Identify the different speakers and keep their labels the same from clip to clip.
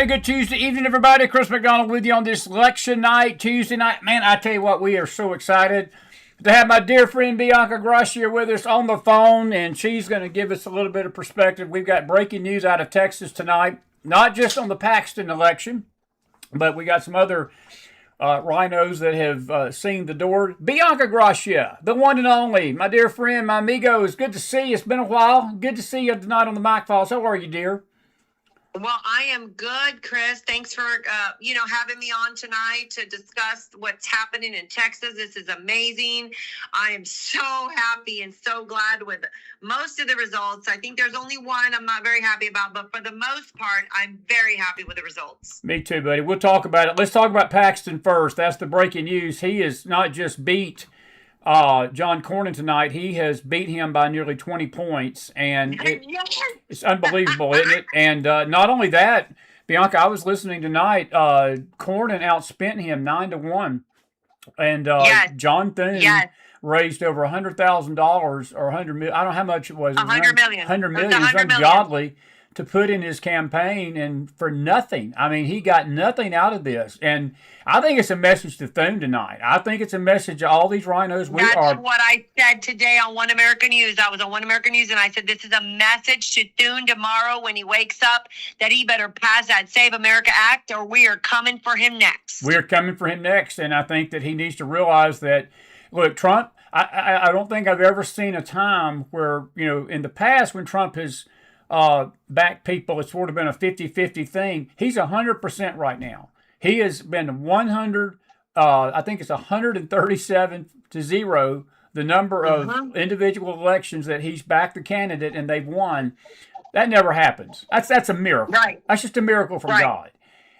Speaker 1: And a good Tuesday evening, everybody. Chris McDonald with you on this election night, Tuesday night. Man, I tell you what, we are so excited to have my dear friend Bianca Gracia with us on the phone, and she's going to give us a little bit of perspective. We've got breaking news out of Texas tonight, not just on the Paxton election, but we got some other RHINOs that have seen the door. Bianca Gracia, the one and only, my dear friend, my amigo. It's good to see you. It's been a while. Good to see you tonight on the McFiles. How are you, dear?
Speaker 2: Well, I am good, Chris. Thanks for, having me on tonight to discuss what's happening in Texas. This is amazing. I am so happy and so glad with most of the results. I think there's only one I'm not very happy about, but for the most part, I'm very happy with the results.
Speaker 1: Me too, buddy. We'll talk about it. Let's talk about Paxton first. That's the breaking news. He has not just beat John Cornyn tonight. He has beat him by nearly 20 points, and it's unbelievable, isn't it? And not only that, Bianca, I was listening tonight. Cornyn outspent him 9-1, and John Thune raised over $100,000 or $100 million. I don't know how much it was.
Speaker 2: $100 million.
Speaker 1: $100 million. It's ungodly to put in his campaign, and for nothing. I mean, he got nothing out of this. And I think it's a message to Thune tonight. I think it's a message to all these RHINOs.
Speaker 2: That's what I said today on One American News. I was on One American News, and I said, this is a message to Thune tomorrow when he wakes up that he better pass that Save America Act, or we are coming for him next.
Speaker 1: We're coming for him next. And I think that he needs to realize that, look, Trump, I don't think I've ever seen a time where, in the past when Trump has back people, it's sort of been a 50-50 thing. He's 100% right now. He has been 100, I think it's 137-0, the number of individual elections that he's backed the candidate and they've won. That never happens. That's a miracle.
Speaker 2: Right.
Speaker 1: That's just a miracle from God.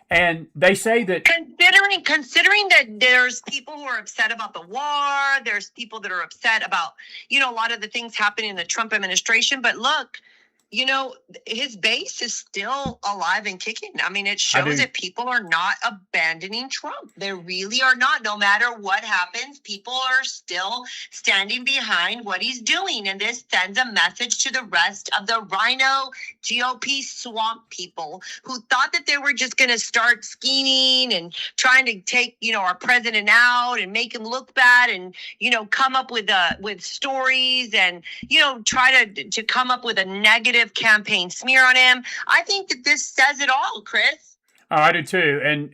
Speaker 1: And they say that
Speaker 2: considering that there's people who are upset about the war, there's people that are upset about, a lot of the things happening in the Trump administration. But look, his base is still alive and kicking. I mean, it shows that people are not abandoning Trump. They really are not. No matter what happens, people are still standing behind what he's doing. And this sends a message to the rest of the RHINO GOP swamp people who thought that they were just going to start scheming and trying to take, our president out and make him look bad and, come up with stories and, try to come up with a negative campaign smear on him. I think that this says it all, Chris.
Speaker 1: Oh, I do too. And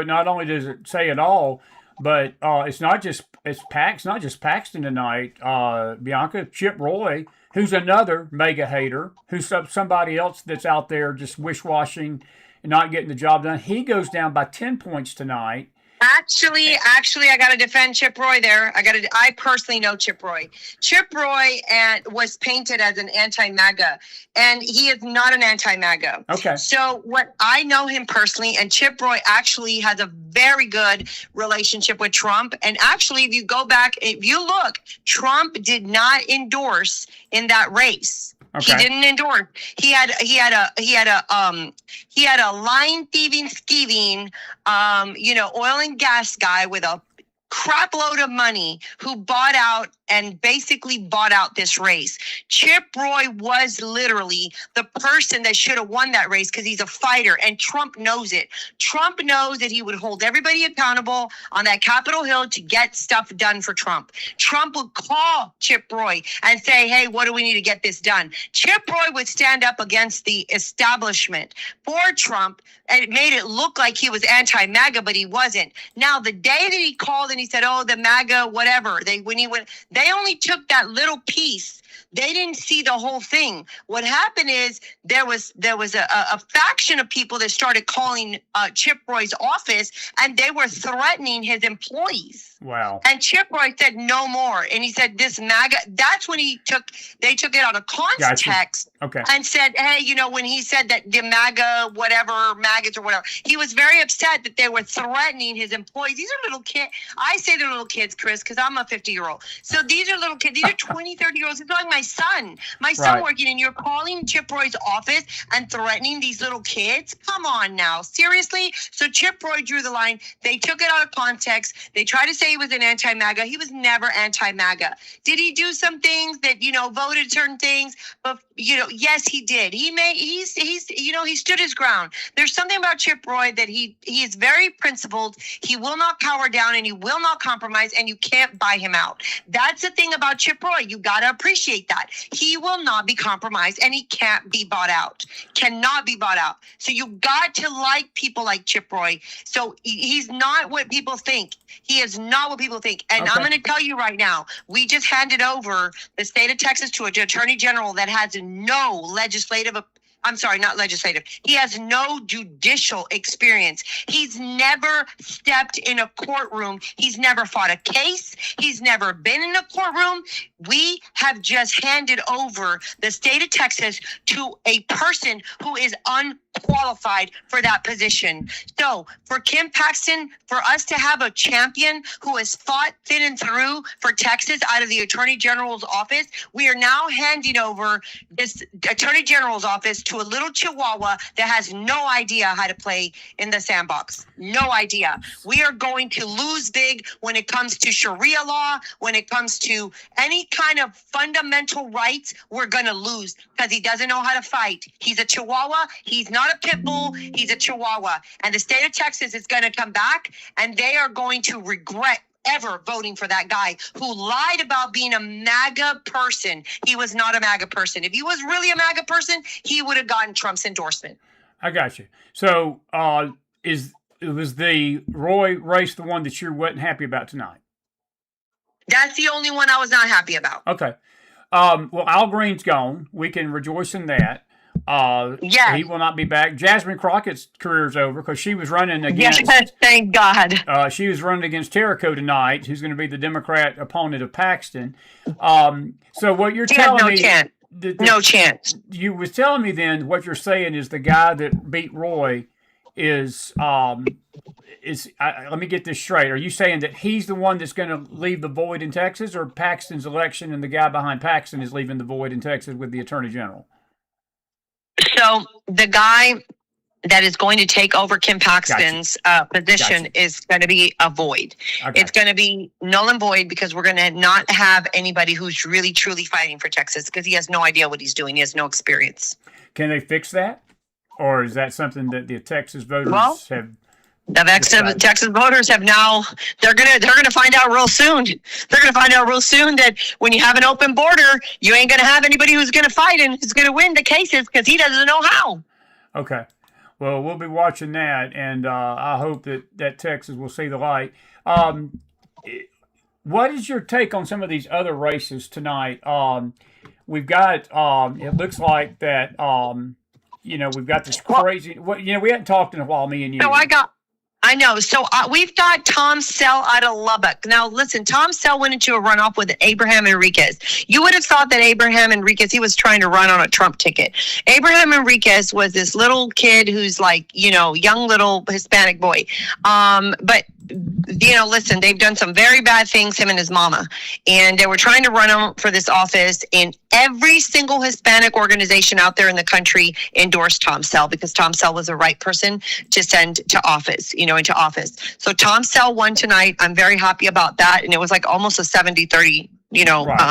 Speaker 1: not only does it say it all, but it's not just Paxton tonight. Bianca, Chip Roy, who's another mega hater, who's somebody else that's out there just wish-washing and not getting the job done. He goes down by 10 points tonight.
Speaker 2: Actually, I got to defend Chip Roy there. I personally know Chip Roy. Chip Roy was painted as an anti-MAGA, and he is not an anti-MAGA.
Speaker 1: Okay.
Speaker 2: So what I know him personally, and Chip Roy actually has a very good relationship with Trump. And actually, if you go back, if you look, Trump did not endorse in that race. Okay. He didn't endorse. He had a line thieving, skeeving, oil and gas guy with a crap load of money who bought out this race. Chip Roy was literally the person that should have won that race because he's a fighter, and Trump knows it. Trump knows that he would hold everybody accountable on that Capitol Hill to get stuff done for Trump. Trump would call Chip Roy and say, hey, what do we need to get this done? Chip Roy would stand up against the establishment for Trump, and it made it look like he was anti-MAGA, but he wasn't. Now, the day that he called and he said, oh, the MAGA, whatever, they only took that little piece. They didn't see the whole thing. What happened is there was a faction of people that started calling Chip Roy's office, and they were threatening his employees.
Speaker 1: Wow.
Speaker 2: And Chip Roy said no more. And he said, this MAGA, that's when they took it out of context.
Speaker 1: Okay.
Speaker 2: And said, hey, when he said that the MAGA, whatever, maggots or whatever, he was very upset that they were threatening his employees. These are little kids. I say they're little kids, Chris, because I'm a 50-year-old. So these are little kids. These are 20, 30-year-olds. It's like my son
Speaker 1: Right.
Speaker 2: working, and you're calling Chip Roy's office and threatening these little kids. Come on now, seriously. So Chip Roy drew the line. They took it out of context. They tried to say he was an anti-MAGA. He was never anti-MAGA. Did he do some things that, voted certain things? But, yes, he did. He stood his ground. There's something about Chip Roy that he is very principled. He will not cower down, and he will not compromise, and you can't buy him out. That's the thing about Chip Roy. You got to appreciate that. He will not be compromised, and he can't be bought out. Cannot be bought out. So you got to like people like Chip Roy. So he's not what people think. He is not what people think. And I'm going to tell you right now, we just handed over the state of Texas to an attorney general that has no not legislative. He has no judicial experience. He's never stepped in a courtroom. He's never fought a case. He's never been in a courtroom. We have just handed over the state of Texas to a person who is unqualified for that position. So for Kim Paxton, for us to have a champion who has fought thin and through for Texas out of the Attorney General's office, we are now handing over this Attorney General's office to a little chihuahua that has no idea how to play in the sandbox. No idea. We are going to lose big when it comes to Sharia law, when it comes to any kind of fundamental rights. We're going to lose because he doesn't know how to fight. He's a chihuahua. He's not a pit bull. He's a chihuahua. And the state of Texas is going to come back, and they are going to regret ever voting for that guy who lied about being a MAGA person. He was not a MAGA person. If he was really a MAGA person, he would have gotten Trump's endorsement.
Speaker 1: I got you. So was the Roy race the one that you wasn't happy about tonight?
Speaker 2: That's the only one I was not happy about.
Speaker 1: Okay. Well, Al Green's gone. We can rejoice in that.
Speaker 2: Yeah,
Speaker 1: he will not be back. Jasmine Crockett's career is over because she was running against.
Speaker 2: Yes, thank God.
Speaker 1: She was running against Terrico tonight, who's going to be the Democrat opponent of Paxton. So what you're telling me,
Speaker 2: chance. No chance.
Speaker 1: You was telling me then what you're saying is the guy that beat Roy is. Let me get this straight. Are you saying that he's the one that's going to leave the void in Texas, or Paxton's election and the guy behind Paxton is leaving the void in Texas with the Attorney General?
Speaker 2: So the guy that is going to take over Kim Paxton's position is going to be a void. It's going to be null and void because we're going to not have anybody who's really, truly fighting for Texas because he has no idea what he's doing. He has no experience.
Speaker 1: Can they fix that? Or is that something that the Texas voters have?
Speaker 2: The Texas voters have now, they're gonna find out real soon. They're gonna find out real soon that when you have an open border, you ain't gonna have anybody who's gonna fight and who's gonna win the cases because he doesn't know how.
Speaker 1: Okay. Well, we'll be watching that, and I hope that Texas will see the light. What is your take on some of these other races tonight? We've got, it looks like that, we've got this crazy, we hadn't talked in a while, me and you.
Speaker 2: So I know. So we've got Tom Sell out of Lubbock. Now, listen, Tom Sell went into a runoff with Abraham Enriquez. You would have thought that Abraham Enriquez, he was trying to run on a Trump ticket. Abraham Enriquez was this little kid who's like, young little Hispanic boy. But listen, they've done some very bad things, him and his mama. And they were trying to run him for this office. And every single Hispanic organization out there in the country endorsed Tom Sell because Tom Sell was the right person to send to office, into office. So Tom Sell won tonight. I'm very happy about that. And it was like almost a 70-30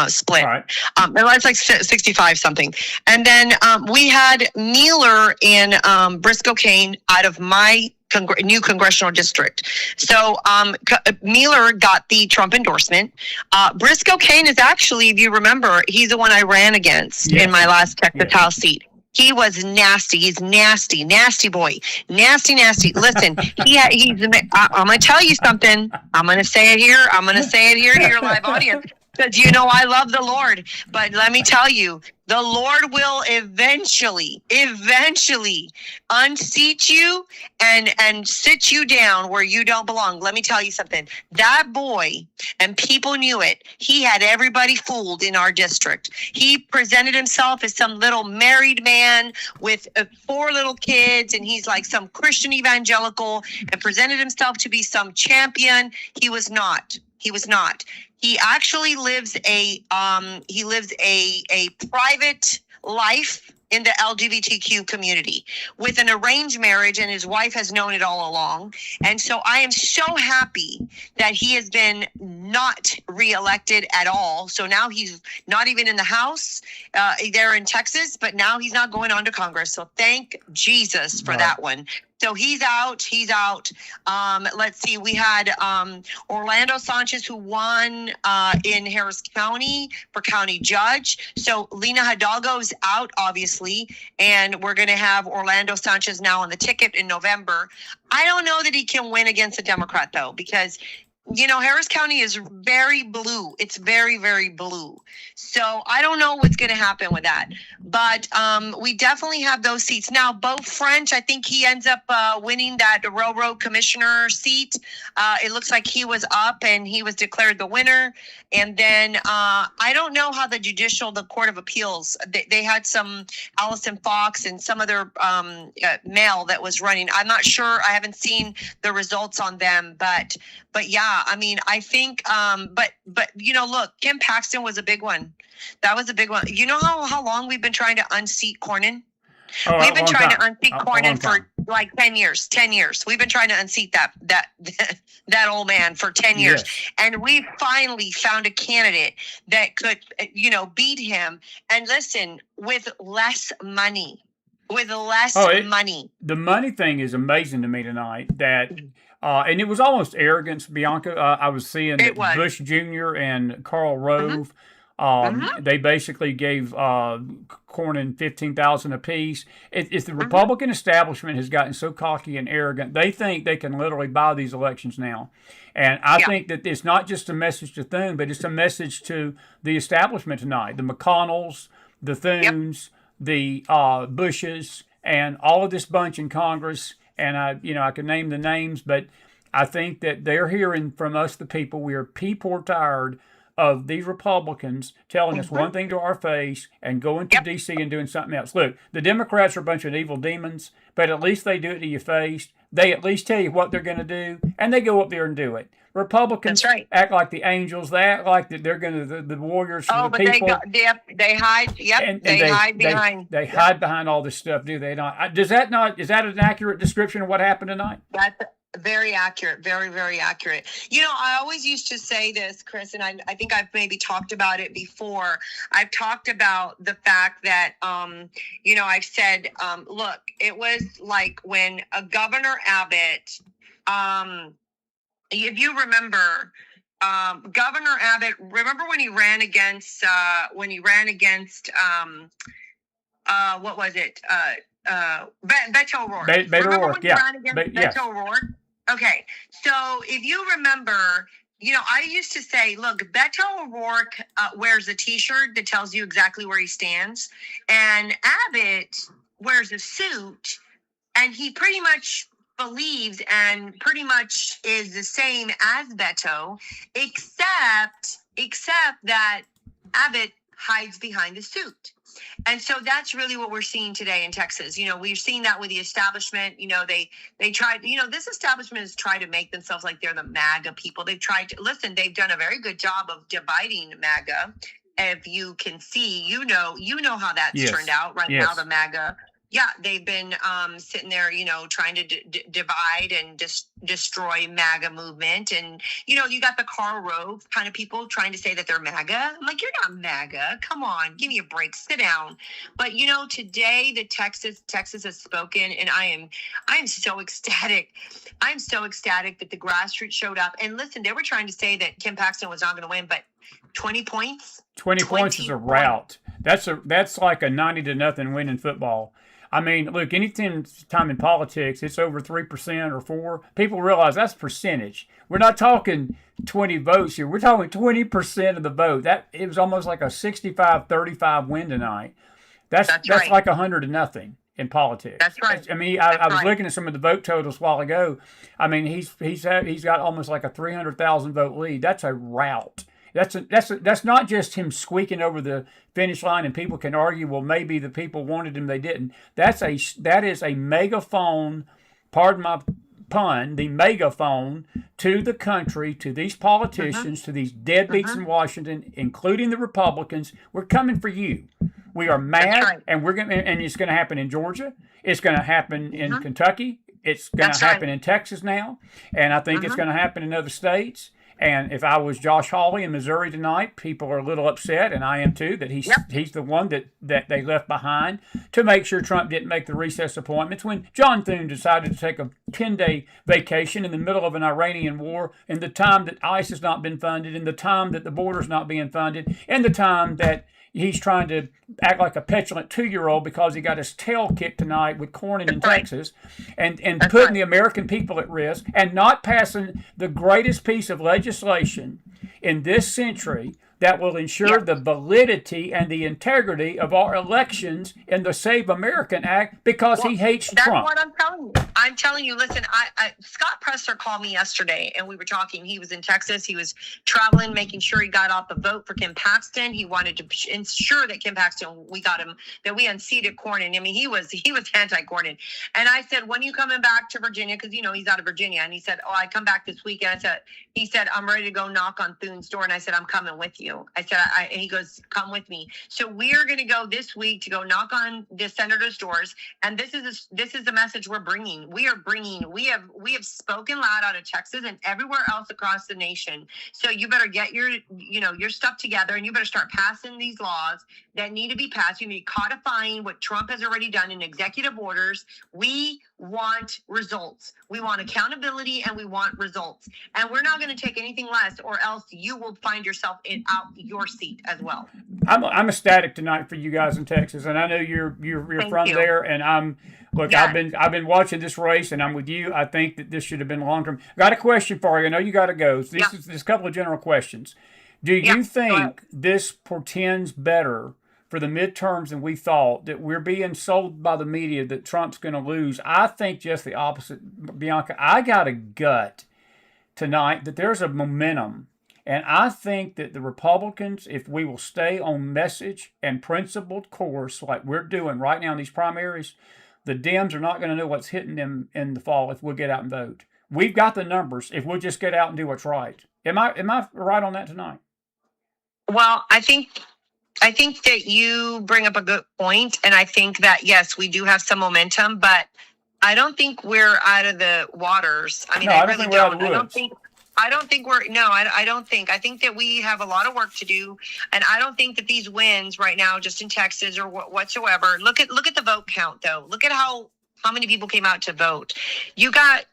Speaker 2: split.
Speaker 1: Right.
Speaker 2: It was like 65 something. And then we had Mueller and Briscoe Cain out of my new congressional district. So Mueller got the Trump endorsement. Briscoe Cain is actually, if you remember, he's the one I ran against in my last Texas House seat. He was nasty. He's nasty boy. Nasty. Listen, I'm going to tell you something. I'm going to say it here. To your live audience. Because I love the Lord. But let me tell you, the Lord will eventually unseat you and sit you down where you don't belong. Let me tell you something. That boy, and people knew it, he had everybody fooled in our district. He presented himself as some little married man with 4 little kids, and he's like some Christian evangelical, and presented himself to be some champion. He was not. He was not. He actually lives a private life in the LGBTQ community with an arranged marriage, and his wife has known it all along. And so I am so happy that he has been not reelected at all. So now he's not even in the House there in Texas, but now he's not going on to Congress. So thank Jesus for that one. So he's out. He's out. Let's see. We had Orlando Sanchez, who won in Harris County for county judge. So Lena Hidalgo's out, obviously, and we're going to have Orlando Sanchez now on the ticket in November. I don't know that he can win against a Democrat, though, because Harris County is very blue. It's very, very blue. So I don't know what's going to happen with that. But we definitely have those seats. Now, Beau French, I think he ends up winning that railroad commissioner seat. It looks like he was up and he was declared the winner. And then I don't know how the Court of Appeals, they had some Allison Fox and some other male that was running. I'm not sure. I haven't seen the results on them. But yeah, I mean, I think, but look, Kim Paxton was a big one. That was a big one. You know how long we've been trying to unseat Cornyn?
Speaker 1: Oh,
Speaker 2: we've been trying to unseat
Speaker 1: A
Speaker 2: Cornyn
Speaker 1: long
Speaker 2: for
Speaker 1: time.
Speaker 2: like 10 years. 10 years. We've been trying to unseat that old man for 10 years.
Speaker 1: Yes.
Speaker 2: And we finally found a candidate that could, beat him. And listen, with less money. Money.
Speaker 1: The money thing is amazing to me tonight. That and it was almost arrogance, Bianca. I was seeing that Bush Jr. and Karl Rove. They basically gave Cornyn $15,000 apiece. It's the Republican establishment has gotten so cocky and arrogant. They think they can literally buy these elections now. And I think that it's not just a message to Thune, but it's a message to the establishment tonight. The McConnells, the Thunes, the Bushes, and all of this bunch in Congress. And I can name the names, but I think that they're hearing from us, the people. We are people tired of these Republicans telling us one thing to our face and going to D.C. and doing something else. Look, the Democrats are a bunch of evil demons, but at least they do it to your face. They at least tell you what they're going to do, and they go up there and do it. Republicans act like the angels. They act like that they're going to the warriors for the people.
Speaker 2: They hide. Yep, they hide behind.
Speaker 1: They hide behind all this stuff, do they not? Is that an accurate description of what happened tonight?
Speaker 2: That's very accurate. Very, very accurate. I always used to say this, Chris, and I think I've maybe talked about it before. I've talked about the fact that, I've said, look, it was like when Governor Abbott, if you remember, Governor Abbott, remember when he ran against, what was it? Beto O'Rourke.
Speaker 1: Beto O'Rourke, yeah.
Speaker 2: Beto O'Rourke? Okay, so if you remember, I used to say, look, Beto O'Rourke wears a T-shirt that tells you exactly where he stands, and Abbott wears a suit, and he pretty much believes and pretty much is the same as Beto, except that Abbott hides behind the suit. And so that's really what we're seeing today in Texas. We've seen that with the establishment. They tried, this establishment has tried to make themselves like they're the MAGA people. They've tried to, listen, they've done a very good job of dividing MAGA. If you can see, you know how that's turned out right now, the MAGA. Yeah, they've been sitting there, trying to divide and destroy MAGA movement. And, you got the Karl Rove kind of people trying to say that they're MAGA. I'm like, you're not MAGA. Come on, give me a break. Sit down. But, today the Texas has spoken, and I am so ecstatic. I'm so ecstatic that the grassroots showed up. And listen, they were trying to say that Kim Paxton was not going to win, but 20 points?
Speaker 1: 20 points is a rout. That's like a 90-0 win in football. I mean, look, anytime in politics, it's over 3% or 4%. People realize that's percentage. We're not talking 20 votes here. We're talking 20% of the vote. It was almost like a 65-35 win tonight. That's like 100-0 in politics.
Speaker 2: That's right.
Speaker 1: I mean, I was looking at some of the vote totals a while ago. I mean, he's got almost like a 300,000 vote lead. That's a rout. That's not just him squeaking over the finish line, and people can argue, well, maybe the people wanted him, they didn't. That is a megaphone, pardon pun, the megaphone to the country, to these politicians, to these deadbeats in Washington, including the Republicans. We're coming for you. We are mad, and and it's going to happen in Georgia. It's going to happen in Kentucky. It's going to happen in Texas now, and I think it's going to happen in other states. And if I was Josh Hawley in Missouri tonight, people are a little upset, and I am too, that he's the one that they left behind to make sure Trump didn't make the recess appointments. When John Thune decided to take a 10-day vacation in the middle of an Iranian war, in the time that ICE has not been funded, in the time that the border's not being funded, in the time that he's trying to act like a petulant 2-year-old because he got his tail kicked tonight with Cornyn in Texas, and putting the American people at risk, and not passing the greatest piece of legislation in this century that will ensure the validity and the integrity of our elections in the Save American Act because he hates Trump.
Speaker 2: That's what I'm telling you. I'm telling you, listen, Scott Presser called me yesterday and we were talking. He was in Texas. He was traveling, making sure he got off the vote for Kim Paxton. He wanted to ensure that Kim Paxton, that we unseated Cornyn. I mean, he was anti-Cornyn. And I said, when are you coming back to Virginia? Because, he's out of Virginia. And he said, I come back this weekend. He said, I'm ready to go knock on Thune's door. And I said, I'm coming with you. I said, and he goes, come with me. So we are going to go this week to go knock on the senators' doors. And this is the message we're bringing. We have spoken loud out of Texas and everywhere else across the nation. So you better get your stuff together, and you better start passing these laws that need to be passed. You need codifying what Trump has already done in executive orders. We want results. We want accountability, and we want results. And we're not going to take anything less, or else you will find yourself out your seat as well.
Speaker 1: I'm ecstatic tonight for you guys in Texas, and I know you're from there. And I've been watching this race, and I'm with you. I think that this should have been long term. Got a question for you. I know you got to go. So this is a couple of general questions. Do you think this portends better for the midterms than we thought, that we're being sold by the media that Trump's going to lose? I think just the opposite, Bianca. I got a gut tonight that there's a momentum. And I think that the Republicans, if we will stay on message and principled course like we're doing right now in these primaries, the Dems are not going to know what's hitting them in the fall if we'll get out and vote. We've got the numbers if we'll just get out and do what's right. Am I right on that tonight?
Speaker 2: Well, I think that you bring up a good point, and I think that, yes, we do have some momentum, but I don't think we're out of the waters. I mean, I really don't. I don't think I think that we have a lot of work to do, and I don't think that these wins right now, just in Texas or whatsoever. Look at the vote count, though. Look at how many people came out to vote. You got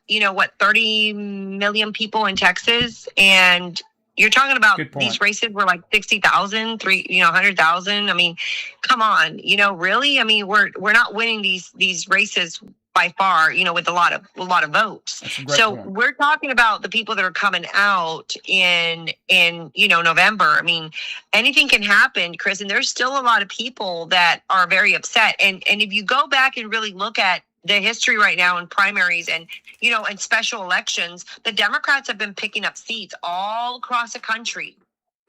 Speaker 2: 30 million people in Texas, and you're talking about these races were like 60,000, 100,000. I mean, come on, really? I mean, we're not winning these races by far, with a lot of votes. So we're talking about the people that are coming out in November. I mean, anything can happen, Chris, and there's still a lot of people that are very upset. And if you go back and really look at the history right now in primaries and special elections, the Democrats have been picking up seats all across the country.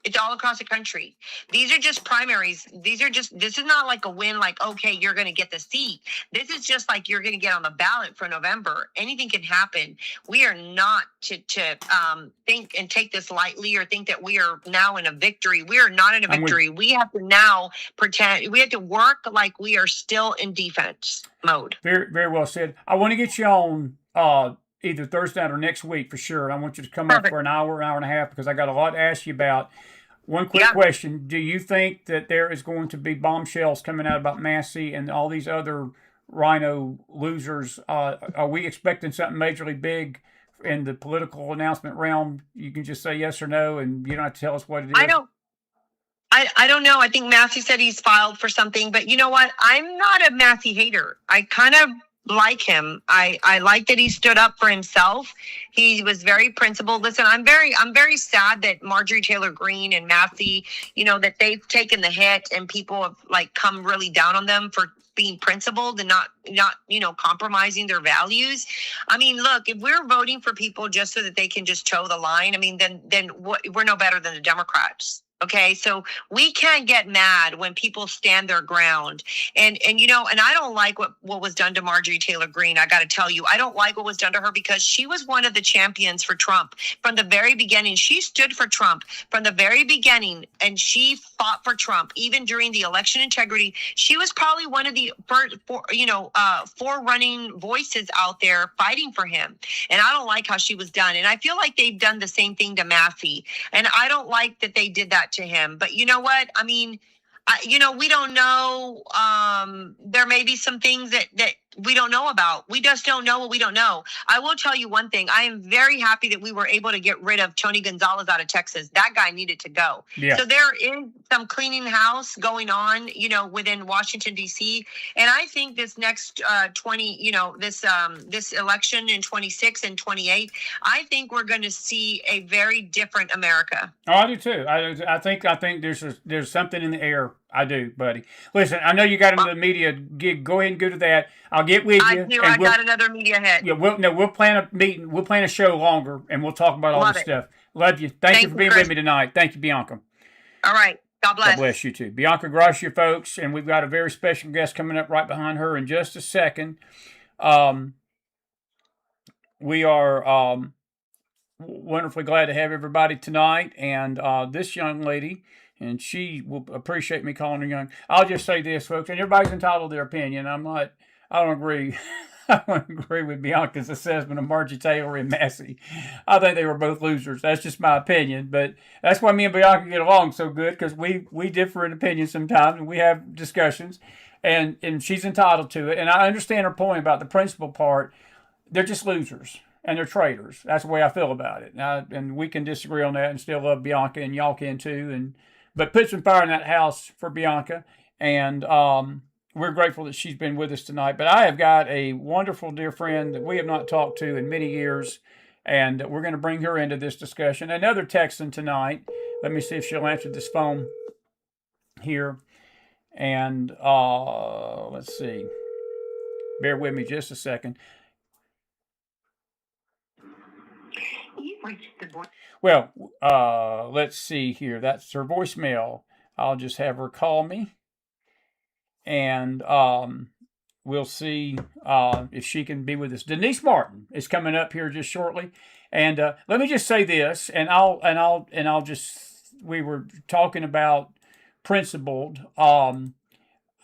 Speaker 2: It's all across the country. These are just primaries. This is not like a win, like, okay, you're going to get the seat. This is just like you're going to get on the ballot for November. Anything can happen. We are not to think and take this lightly or think that we are now in a victory. We are not in a victory. We have to now pretend. We have to work like we are still in defense mode.
Speaker 1: Very, very well said. I want to get you on either Thursday night or next week for sure. I want you to come up for an hour and a half because I got a lot to ask you about. One quick question. Do you think that there is going to be bombshells coming out about Massey and all these other RHINO losers? Are we expecting something majorly big in the political announcement realm? You can just say yes or no, and you don't have to tell us what it is.
Speaker 2: I don't know. I think Massey said he's filed for something, but you know what? I'm not a Massey hater. I kind of like him. I like that he stood up for himself. He was very principled. Listen, I'm very sad that Marjorie Taylor Greene and Massey, that they've taken the hit and people have come really down on them for being principled and not compromising their values. I mean, look, if we're voting for people just so that they can just toe the line, I mean, then we're no better than the Democrats. Okay, so we can't get mad when people stand their ground. And I don't like what was done to Marjorie Taylor Greene. I got to tell you, I don't like what was done to her because she was one of the champions for Trump from the very beginning. She stood for Trump from the very beginning, and she fought for Trump even during the election integrity. She was probably one of the forerunning voices out there fighting for him. And I don't like how she was done. And I feel like they've done the same thing to Massey. And I don't like that they did that to him. But you know what? I mean, we don't know. There may be some things that we don't know about. We just don't know what we don't know. I will tell you one thing. I am very happy that we were able to get rid of Tony Gonzalez out of Texas. That guy needed to go.
Speaker 1: Yeah.
Speaker 2: So there is some cleaning house going on, within Washington, D.C. And I think this next this election in 26 and 28, I think we're going to see a very different America.
Speaker 1: Oh, I do too. I think there's something in the air. I do, buddy. Listen, I know you got another media gig. Go ahead and go to that. I'll get with you.
Speaker 2: I got another media hit.
Speaker 1: Yeah, we'll plan a meeting. We'll plan a show longer, and we'll talk about all this stuff. Love you. Thank you for being with me tonight. Thank you, Bianca.
Speaker 2: All right. God bless.
Speaker 1: God bless you too. Bianca Gracia, folks, and we've got a very special guest coming up right behind her in just a second. We are wonderfully glad to have everybody tonight, and this young lady. And she will appreciate me calling her young. I'll just say this, folks, and everybody's entitled to their opinion. I don't agree. I don't agree with Bianca's assessment of Margie Taylor and Massey. I think they were both losers. That's just my opinion. But that's why me and Bianca get along so good, because we differ in opinions sometimes, and we have discussions. And she's entitled to it. And I understand her point about the principal part. They're just losers. And they're traitors. That's the way I feel about it. And we can disagree on that and still love Bianca, and y'all can too. But put some fire in that house for Bianca. And we're grateful that she's been with us tonight. But I have got a wonderful dear friend that we have not talked to in many years. And we're going to bring her into this discussion. Another Texan tonight. Let me see if she'll answer this phone here. And let's see. Bear with me just a second. Well, let's see here. That's her voicemail. I'll just have her call me, and we'll see if she can be with us. Denise Martin is coming up here just shortly, and let me just say this, and I'll just. We were talking about principled. The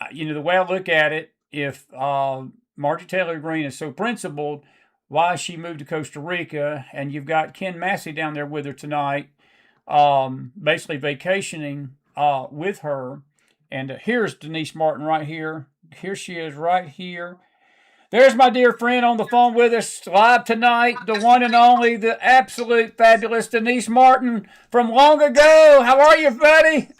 Speaker 1: way I look at it, if Margie Taylor Greene is so principled, why she moved to Costa Rica, and you've got Ken Massey down there with her tonight, basically vacationing with her. And here's Denise Martin right here. Here she is right here. There's my dear friend on the phone with us live tonight, the one and only, the absolute fabulous Denise Martin from long ago. How are you, buddy?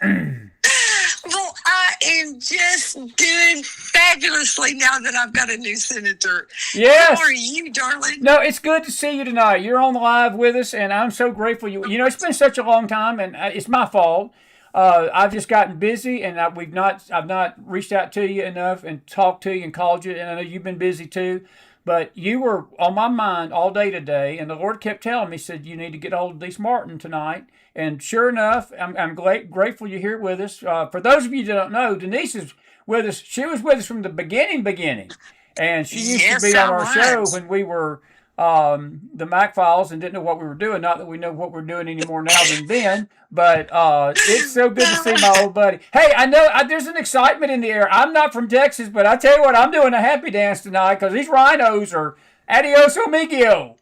Speaker 3: Well, I am just doing fabulously now that I've got a new senator.
Speaker 1: Yes.
Speaker 3: How are you, darling?
Speaker 1: No, it's good to see you tonight. You're on the live with us, and I'm so grateful. It's been such a long time, and it's my fault. I've just gotten busy, and I've not reached out to you enough and talked to you and called you, and I know you've been busy too. But you were on my mind all day today, and the Lord kept telling me, said, you need to get a hold of Denise Martin tonight. And sure enough, I'm grateful you're here with us. For those of you that don't know, Denise is with us. She was with us from the beginning. And she used to be on our show when we were the McFiles and didn't know what we were doing. Not that we know what we're doing any more now than then, but it's so good to see my old buddy. Hey, I know there's an excitement in the air. I'm not from Texas, but I tell you what, I'm doing a happy dance tonight because these RHINOs are adios amigio.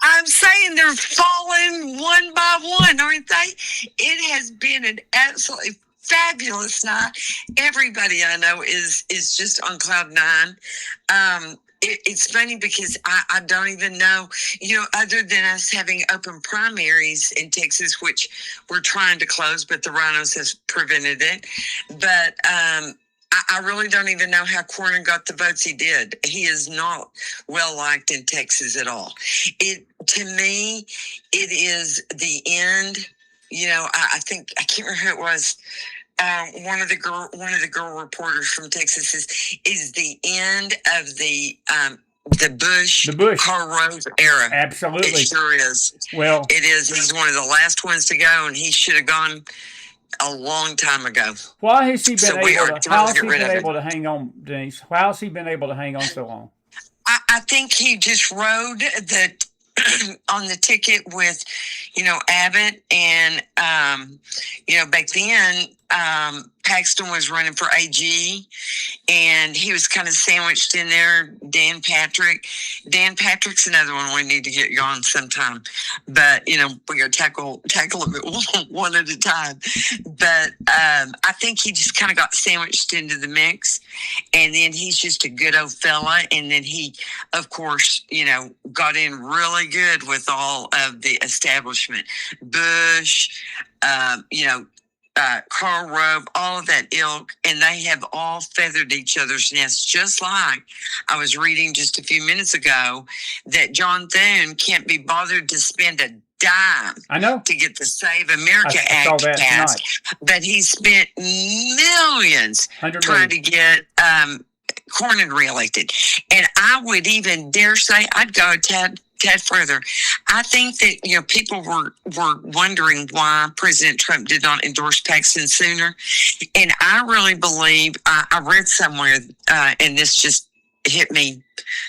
Speaker 3: I'm saying they're falling one by one, aren't they? It has been an absolutely fabulous night. Everybody I know is just on cloud nine. It's funny because I don't even know, other than us having open primaries in Texas, which we're trying to close, but the RHINOs has prevented it. But I really don't even know how Cornyn got the votes he did. He is not well liked in Texas at all. To me, it is the end. I think, I can't remember who it was. One of the girl reporters from Texas is the end of the the Bush, Karl Rove era.
Speaker 1: Absolutely.
Speaker 3: It sure is.
Speaker 1: Well,
Speaker 3: it is. He's one of the last ones to go, and he should have gone a long time ago.
Speaker 1: Why has he been able to hang on, Denise? How has he been able to hang on so long?
Speaker 3: I think he just rode on the ticket with, Abbott, and back then Paxton was running for AG, and he was kind of sandwiched in there. Dan Patrick's another one we need to get going sometime, but we gotta tackle it one at a time. But I think he just kind of got sandwiched into the mix, and then he's just a good old fella. And then he, of course, got in really good with all of the establishment, Bush, Karl Rove, all of that ilk, and they have all feathered each other's nests, just like I was reading just a few minutes ago that John Thune can't be bothered to spend a dime to get the Save America Act passed, but he spent millions trying to get Cornyn reelected. And I would even dare say, I'd go a tad further. I think that people were wondering why President Trump did not endorse Paxton sooner, and I really believe I read somewhere, and this just hit me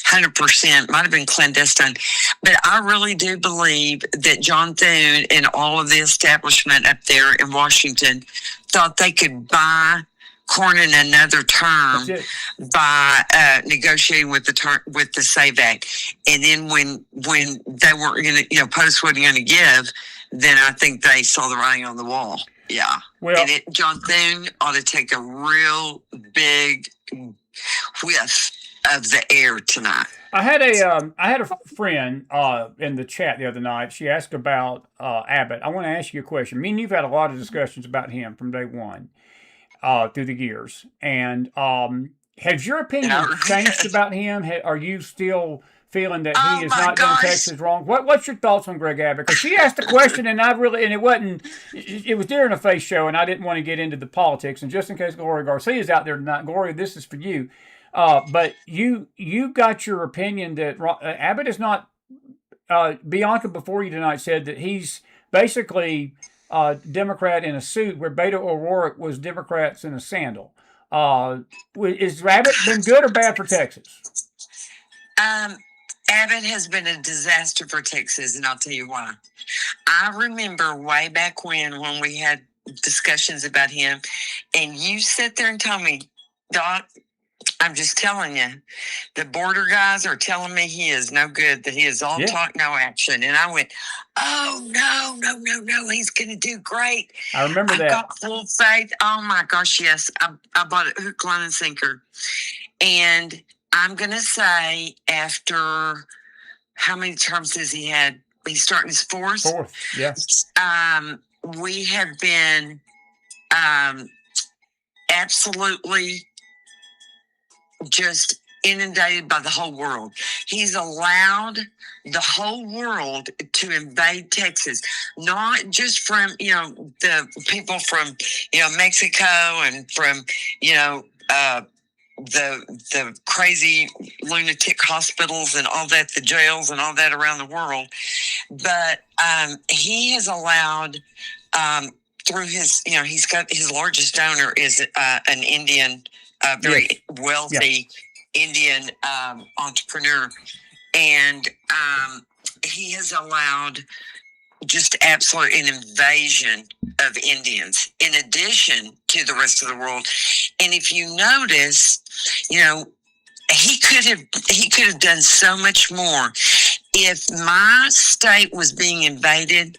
Speaker 3: 100%. Might have been clandestine, but I really do believe that John Thune and all of the establishment up there in Washington thought they could buy Cornyn another term by negotiating with the Save Act, and then when they weren't going to, Post wasn't going to give, then I think they saw the writing on the wall. Yeah, and John Thune ought to take a real big whiff of the air tonight.
Speaker 1: I had a friend in the chat the other night. She asked about Abbott. I want to ask you a question. Me and you've had a lot of discussions about him from day one. Through the years, and has your opinion changed about him? Are you still feeling that he has not done Texas wrong? What's your thoughts on Greg Abbott? Because she asked the question, and it was during a face show, and I didn't want to get into the politics. And just in case Gloria Garcia is out there tonight, Gloria, this is for you. But you got your opinion that Abbott is not. Bianca before you tonight said that he's basically Democrat in a suit, where Beto O'Rourke was Democrats in a sandal. Is Abbott been good or bad for Texas?
Speaker 3: Abbott has been a disaster for Texas, and I'll tell you why. I remember way back when we had discussions about him, and you sit there and tell me, Doc, I'm just telling you, the border guys are telling me he is no good, that he is all talk, no action. And I went, oh, no, he's going to do great.
Speaker 1: I remember that.
Speaker 3: I got full faith. Oh, my gosh, yes. I bought it hook, line, and sinker. And I'm going to say after, how many terms has he had? He's starting his fourth.
Speaker 1: Fourth, yes.
Speaker 3: We have been absolutely just inundated by the whole world. He's allowed the whole world to invade Texas, not just from, the people from, Mexico and from, the crazy lunatic hospitals and all that, the jails and all that around the world. But he has allowed, through his, he's got his largest donor is an Indian, very wealthy Indian entrepreneur. And he has allowed just absolute an invasion of Indians in addition to the rest of the world. And if you notice, he could have done so much more. If my state was being invaded,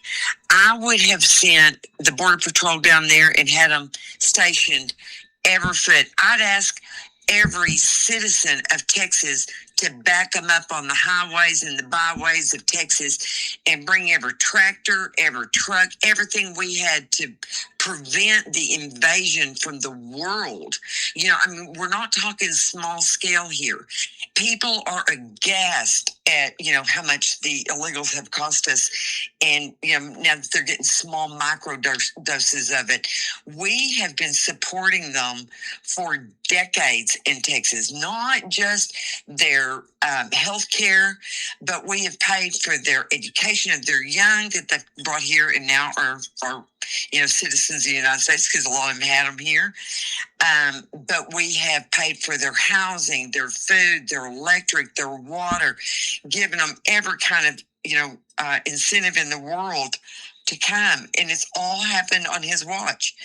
Speaker 3: I would have sent the Border Patrol down there and had them stationed every foot. I'd ask every citizen of Texas to back them up on the highways and the byways of Texas and bring every tractor, every truck, everything we had to prevent the invasion from the world. We're not talking small scale here. People are aghast at, how much the illegals have cost us. And, now that they're getting small micro doses of it. We have been supporting them for decades in Texas, not just their their health care, but we have paid for their education of their young that they've brought here and now are citizens of the United States, because a lot of them had them here. But we have paid for their housing, their food, their electric, their water, giving them every kind of incentive in the world to come, and it's all happened on his watch.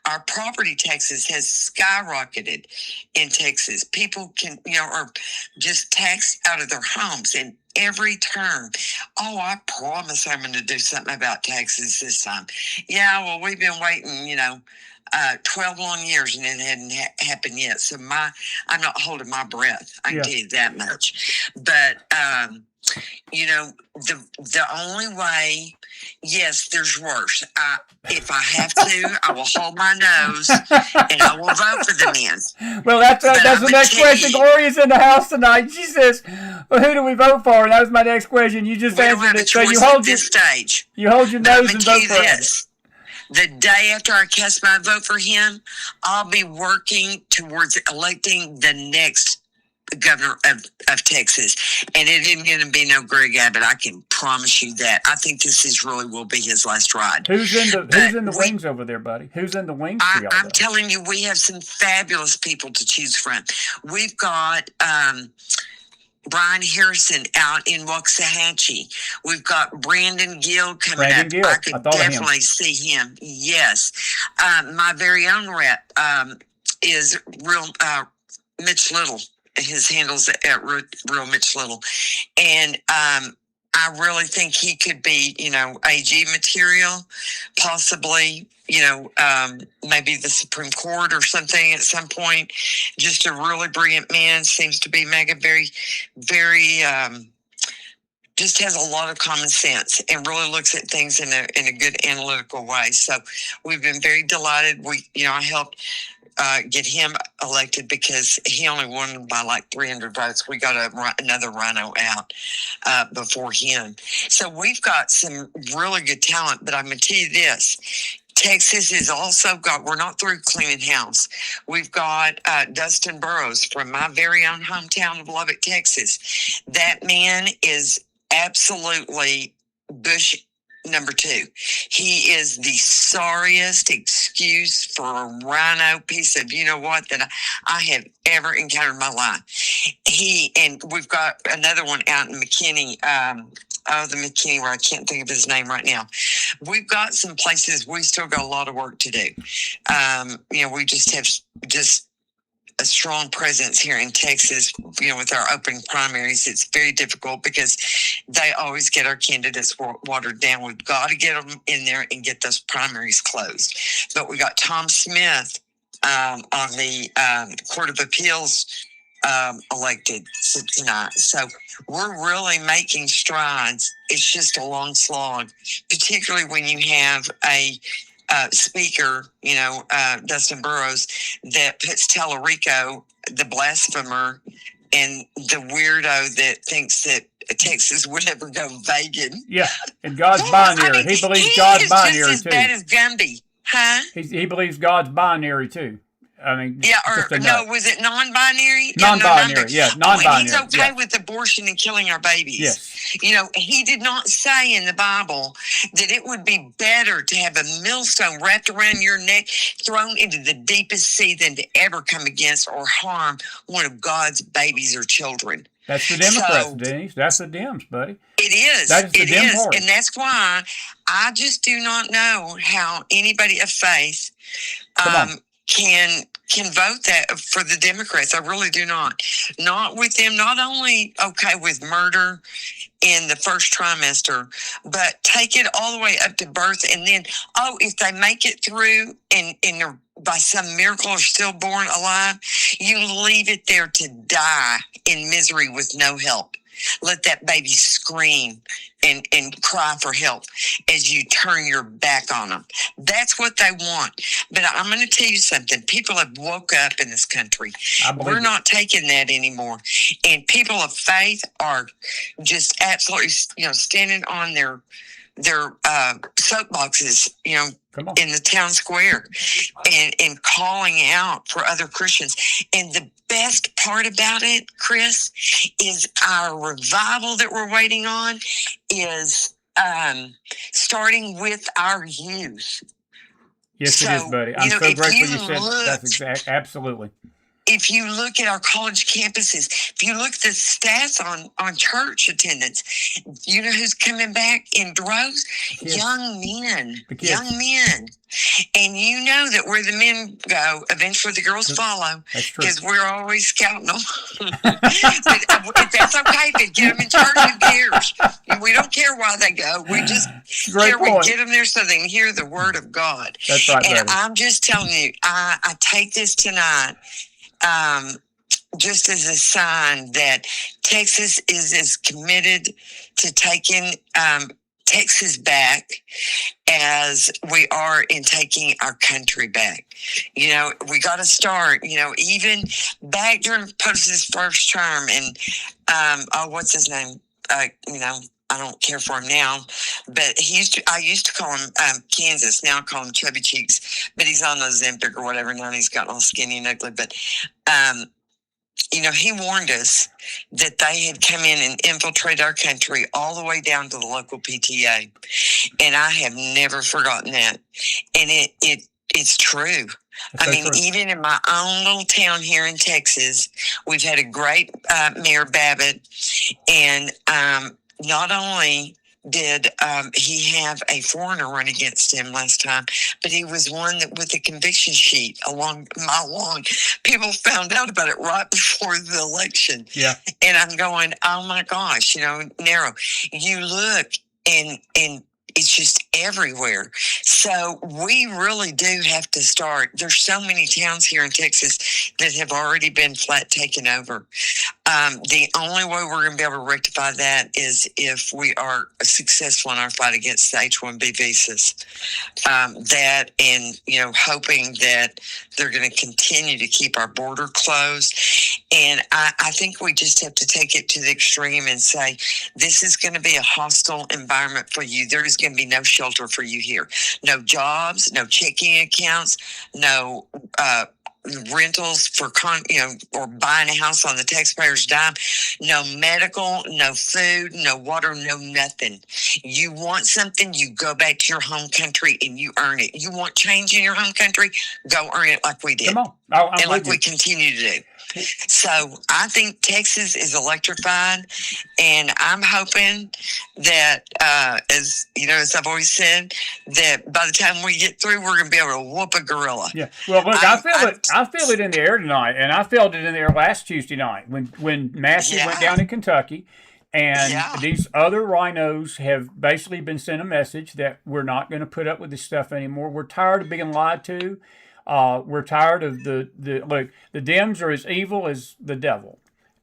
Speaker 3: Our property taxes has skyrocketed in Texas. People can, are just taxed out of their homes in every term. Oh, I promise I'm going to do something about taxes this time. Yeah, well, we've been waiting, 12 long years, and it hadn't happened yet. So I'm not holding my breath. I can tell you that much. But, the only way, yes, there's worse. If I have to, I will hold my nose and I will vote for the men.
Speaker 1: Well, that's the next question. Gloria's in the house tonight. She says, well, who do we vote for? And that was my next question. You just answered it. So you hold your stage. You hold your nose and vote for this.
Speaker 3: The day after I cast my vote for him, I'll be working towards electing the next governor of Texas, and it isn't going to be no Greg Abbott. I can promise you that. I think this will be his last ride.
Speaker 1: Who's in the wings over there, buddy? Who's in the wings?
Speaker 3: I'm telling you, we have some fabulous people to choose from. We've got Brian Harrison out in Waxahachie. We've got Brandon Gill coming up.
Speaker 1: Gill.
Speaker 3: I could definitely see him. Yes. My very own rep is Mitch Little. His handle's at real Mitch Little. And I really think he could be, AG material, possibly, maybe the Supreme Court or something at some point. Just a really brilliant man, seems to be mega very, very, just has a lot of common sense and really looks at things in a good analytical way. So we've been very delighted. I helped get him elected because he only won by like 300 votes. We got another RHINO out before him. So we've got some really good talent, but I'm going to tell you this. Texas has also got, we're not through cleaning house. We've got Dustin Burrows from my very own hometown of Lubbock, Texas. That man is absolutely Bush number 2. He is the sorriest excuse for a RHINO piece of that I have ever encountered in my life. And we've got another one out in McKinney, the McKinney, where I can't think of his name right now. We've got some places we still got a lot of work to do. We just have a strong presence here in Texas, with our open primaries. It's very difficult because they always get our candidates watered down. We've got to get them in there and get those primaries closed. But we got Tom Smith on the Court of Appeals elected tonight. So we're really making strides. It's just a long slog, particularly when you have a speaker, Dustin Burrows, that puts Tallarico, the blasphemer, and the weirdo that thinks that Texas would ever go vegan.
Speaker 1: Yeah, and God's binary. He believes God's binary too.
Speaker 3: He's just as bad as Gumby, huh?
Speaker 1: He believes God's binary too. I mean,
Speaker 3: was it non-binary?
Speaker 1: Non-binary, non-binary.
Speaker 3: He's okay with abortion and killing our babies.
Speaker 1: Yes.
Speaker 3: He did not say in the Bible that it would be better to have a millstone wrapped around your neck, thrown into the deepest sea, than to ever come against or harm one of God's babies or children.
Speaker 1: That's the Democrats, Denise. That's the Dems, buddy.
Speaker 3: It is.
Speaker 1: That's the Dem party.
Speaker 3: And that's why I just do not know how anybody of faith can vote that for the Democrats. I really do not. Not with them, not only okay with murder in the first trimester, but take it all the way up to birth. And then, if they make it through and they're by some miracle are still born alive, you leave it there to die in misery with no help. Let that baby scream and cry for help as you turn your back on them. That's what they want. But I'm going to tell you something. People have woke up in this country. We're not taking that anymore. And people of faith are just absolutely, standing on their soapboxes,
Speaker 1: Come on.
Speaker 3: in the town square, and calling out for other Christians. And the best part about it, Chris, is our revival that we're waiting on is starting with our youth.
Speaker 1: Yes, it is, buddy. I'm so grateful you said that's exact. Absolutely.
Speaker 3: If you look at our college campuses, if you look at the stats on church attendance, you know who's coming back in droves? Young men. Young men. And you know that where the men go, eventually the girls follow.
Speaker 1: That's true.
Speaker 3: Because we're always scouting them. But that's okay. If they get them in church, who cares? We don't care why they go. We just care we get them there so they can hear the word of God.
Speaker 1: That's right,
Speaker 3: and
Speaker 1: buddy.
Speaker 3: I'm just telling you, I take this tonight just as a sign that Texas is as committed to taking Texas back as we are in taking our country back. We got to start, even back during Post's first term, and what's his name? I don't care for him now, but I used to call him Kansas. Now I call him Chubby Cheeks, but he's on the Ozempic or whatever. Now he's gotten all skinny and ugly. But, he warned us that they had come in and infiltrated our country all the way down to the local PTA. And I have never forgotten that. And it's true. Even in my own little town here in Texas, we've had a great Mayor Babbitt, and not only did he have a foreigner run against him last time, but he was one that with a conviction sheet along my lawn. People found out about it right before the election.
Speaker 1: Yeah.
Speaker 3: And I'm going, oh my gosh, narrow. You look and it's just everywhere. So we really do have to start. There's so many towns here in Texas that have already been flat taken over. The only way we're going to be able to rectify that is if we are successful in our fight against the H-1B visas. That and, hoping that they're going to continue to keep our border closed. And I think we just have to take it to the extreme and say, this is going to be a hostile environment for you. There is going to be no shelter for you here. No jobs, no checking accounts, no rentals for or buying a house on the taxpayer's dime, no medical, no food, no water, no nothing. You want something, you go back to your home country and you earn it. You want change in your home country, go earn it like we did.
Speaker 1: Come on.
Speaker 3: And like we continue to do. So I think Texas is electrified, and I'm hoping that, as I've always said, that by the time we get through, we're going to be able to whoop a gorilla.
Speaker 1: Yeah. Well, look, I feel it in the air tonight, and I felt it in the air last Tuesday night when Massey went down in Kentucky, and these other RHINOs have basically been sent a message that we're not going to put up with this stuff anymore. We're tired of being lied to. We're tired of the Dems are as evil as the devil,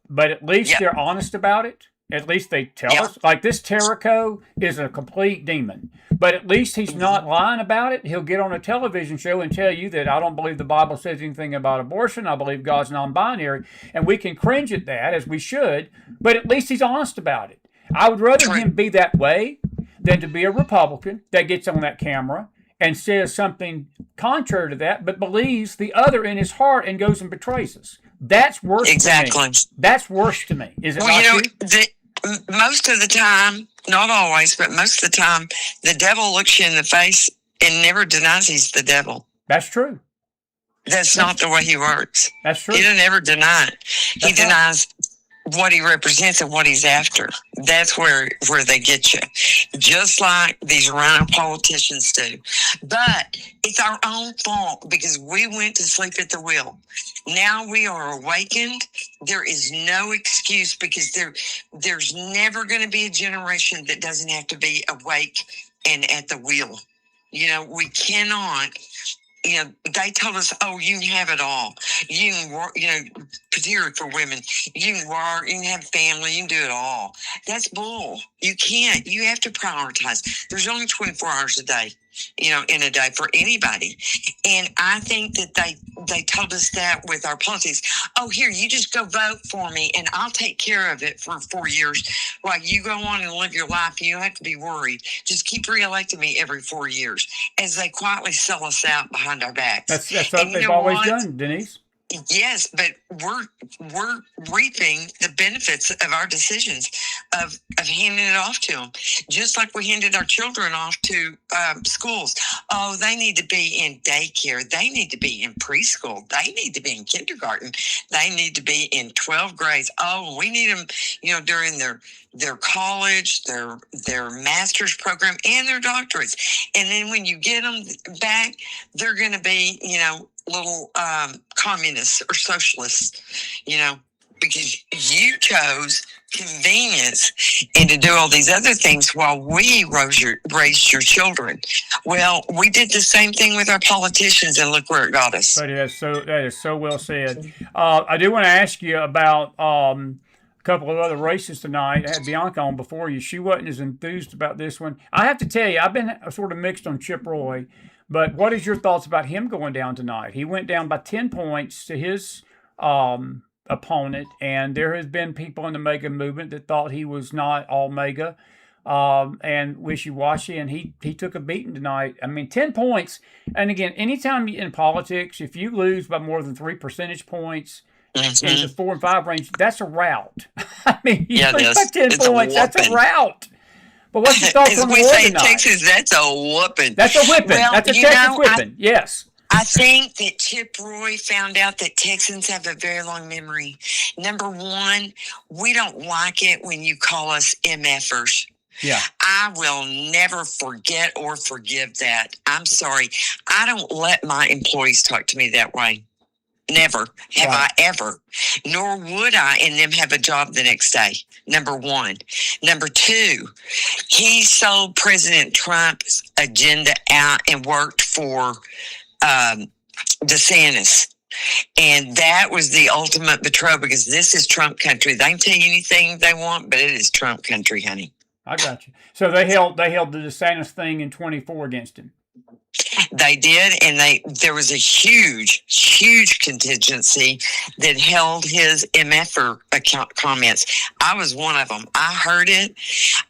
Speaker 1: but at least they're honest about it. At least they tell us. Like this Terrico is a complete demon, but at least he's not lying about it. He'll get on a television show and tell you that I don't believe the Bible says anything about abortion. I believe God's non-binary, and we can cringe at that as we should, but at least he's honest about it. I would rather him be that way than to be a Republican that gets on that camera and says something contrary to that, but believes the other in his heart and goes and betrays us. That's worse to me. That's worse to me. Is it not
Speaker 3: most of the time, not always, but most of the time, the devil looks you in the face and never denies he's the devil.
Speaker 1: That's true.
Speaker 3: That's not the way he works.
Speaker 1: That's true.
Speaker 3: He doesn't ever deny it. He denies what he represents and what he's after. That's where they get you. Just like these RHINO politicians do. But it's our own fault because we went to sleep at the wheel. Now we are awakened. There is no excuse because there's never going to be a generation that doesn't have to be awake and at the wheel. We cannot. They told us, you can have it all. You can work, particularly for women. You can work, you can have family, you can do it all. That's bull. You can't. You have to prioritize. There's only 24 hours a day. in a day for anybody. And I think that they told us that with our politics. Oh, here, you just go vote for me and I'll take care of it for 4 years while you go on and live your life. You don't have to be worried. Just keep reelecting me every 4 years, as they quietly sell us out behind our backs.
Speaker 1: That's what they've always done, Denise.
Speaker 3: Yes, but we're reaping the benefits of our decisions of handing it off to them, just like we handed our children off to schools. Oh, they need to be in daycare. They need to be in preschool. They need to be in kindergarten. They need to be in 12 grades. Oh, we need them, during their college, their master's program, and their doctorates. And then when you get them back, they're going to be, little communists or socialists, because you chose convenience and to do all these other things while we raised your children. Well, we did the same thing with our politicians, and look where it got us.
Speaker 1: That is so well said. I do want to ask you about a couple of other races tonight. I had Bianca on before you. She wasn't as enthused about this one. I have to tell you, I've been sort of mixed on Chip Roy. But what is your thoughts about him going down tonight? He went down by 10 points to his opponent, and there has been people in the MAGA movement that thought he was not all MAGA and wishy-washy, and he took a beating tonight. I mean, 10 points. And again, anytime in politics, if you lose by more than 3 percentage points in the 4 and 5 range, that's a rout. I mean, you lose by 10 points, that's a rout. But what's your thoughts on the
Speaker 3: we
Speaker 1: war
Speaker 3: say in
Speaker 1: tonight?
Speaker 3: Texas, that's a whooping.
Speaker 1: That's a whipping.
Speaker 3: Well,
Speaker 1: that's a Texas whipping. Yes.
Speaker 3: I think that Chip Roy found out that Texans have a very long memory. Number one, we don't like it when you call us MFers.
Speaker 1: Yeah.
Speaker 3: I will never forget or forgive that. I'm sorry. I don't let my employees talk to me that way. Never have I ever, nor would I and them have a job the next day. Number one. Number two, he sold President Trump's agenda out and worked for DeSantis. And that was the ultimate betrayal, because this is Trump country. They can tell you anything they want, but it is Trump country, honey.
Speaker 1: I got you. So they held the DeSantis thing in 24 against him.
Speaker 3: They did, and there was a huge contingency that held his MFer account comments. I was one of them. I heard it.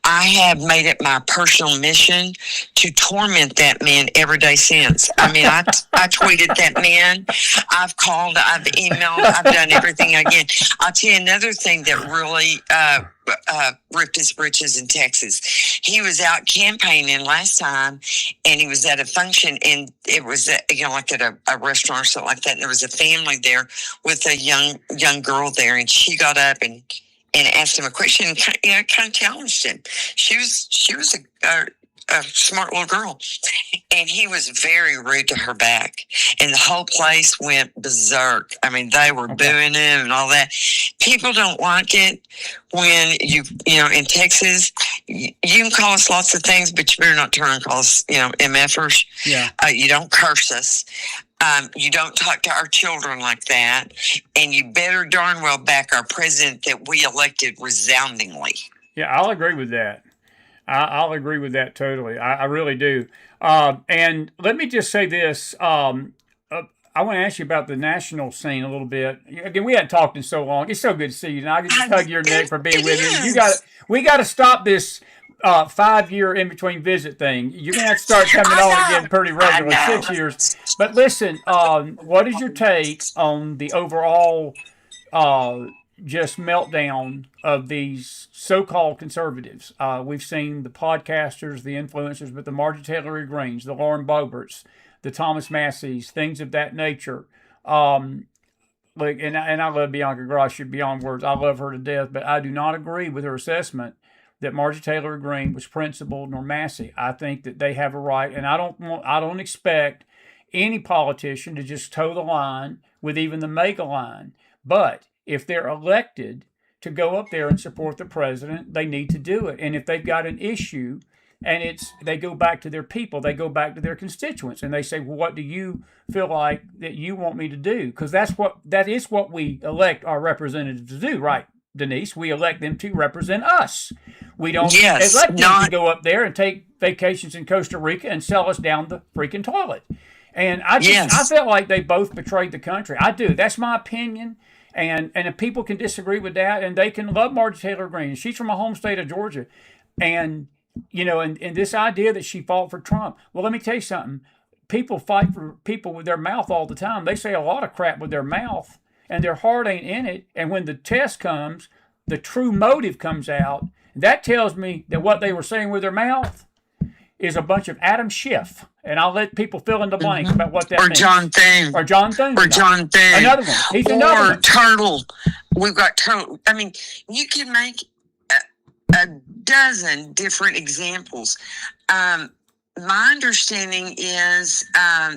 Speaker 3: I have made it my personal mission to torment that man every day since. I mean, I tweeted that man. I've called. I've emailed. I've done everything again. I'll tell you another thing that really ripped his britches in Texas. He was out campaigning last time, and he was at a function, and it was like at a restaurant or something like that. And there was a family there with a young girl there, and she got up and asked him a question, and kind of challenged him. She was a smart little girl, and he was very rude to her back, and the whole place went berserk. I mean, they were booing him and all that. People don't like it when in Texas, you can call us lots of things, but you better not turn and call us, MFers.
Speaker 1: Yeah.
Speaker 3: You don't curse us. You don't talk to our children like that, and you better darn well back our president that we elected resoundingly.
Speaker 1: Yeah, I'll agree with that. I'll agree with that totally. I really do. And let me just say this. I want to ask you about the national scene a little bit. Again, we hadn't talked in so long. It's so good to see you. And I can just hug your neck for being with me. We got to stop this 5-year in between visit thing. You're gonna have to start coming on again pretty regularly. 6 years. But listen, what is your take on the overall just meltdown of these so-called conservatives? We've seen the podcasters, the influencers, but the Marjorie Taylor Greenes, the Lauren Boeberts, the Thomas Masseys, things of that nature. And I love Bianca Gracia beyond words. I love her to death, but I do not agree with her assessment that Marjorie Taylor Greene was principled nor Massey. I think that they have a right, and I don't expect any politician to just toe the line with even the MAGA line. But if they're elected to go up there and support the president, they need to do it. And if they've got an issue, and they go back to their people, they go back to their constituents, and they say, well, what do you feel like that you want me to do? Because that is what we elect our representatives to do, right? Denise. We elect them to represent us. We don't
Speaker 3: Yes,
Speaker 1: elect them to
Speaker 3: not
Speaker 1: go up there and take vacations in Costa Rica and sell us down the freaking toilet. And I
Speaker 3: yes.
Speaker 1: felt like they both betrayed the country. I do. That's my opinion. And if people can disagree with that, and they can love Marjorie Taylor Greene. She's from my home state of Georgia. And, and this idea that she fought for Trump. Well, let me tell you something. People fight for people with their mouth all the time. They say a lot of crap with their mouth, and their heart ain't in it. And when the test comes, the true motive comes out. That tells me that what they were saying with their mouth is a bunch of Adam Schiff. And I'll let people fill in the blanks about what that
Speaker 3: Or
Speaker 1: means.
Speaker 3: John Thune.
Speaker 1: Or John Thune.
Speaker 3: Or John Thune.
Speaker 1: Another one. He's another
Speaker 3: Or
Speaker 1: one.
Speaker 3: Turtle. We've got Turtle. I mean, you can make a dozen different examples. My understanding is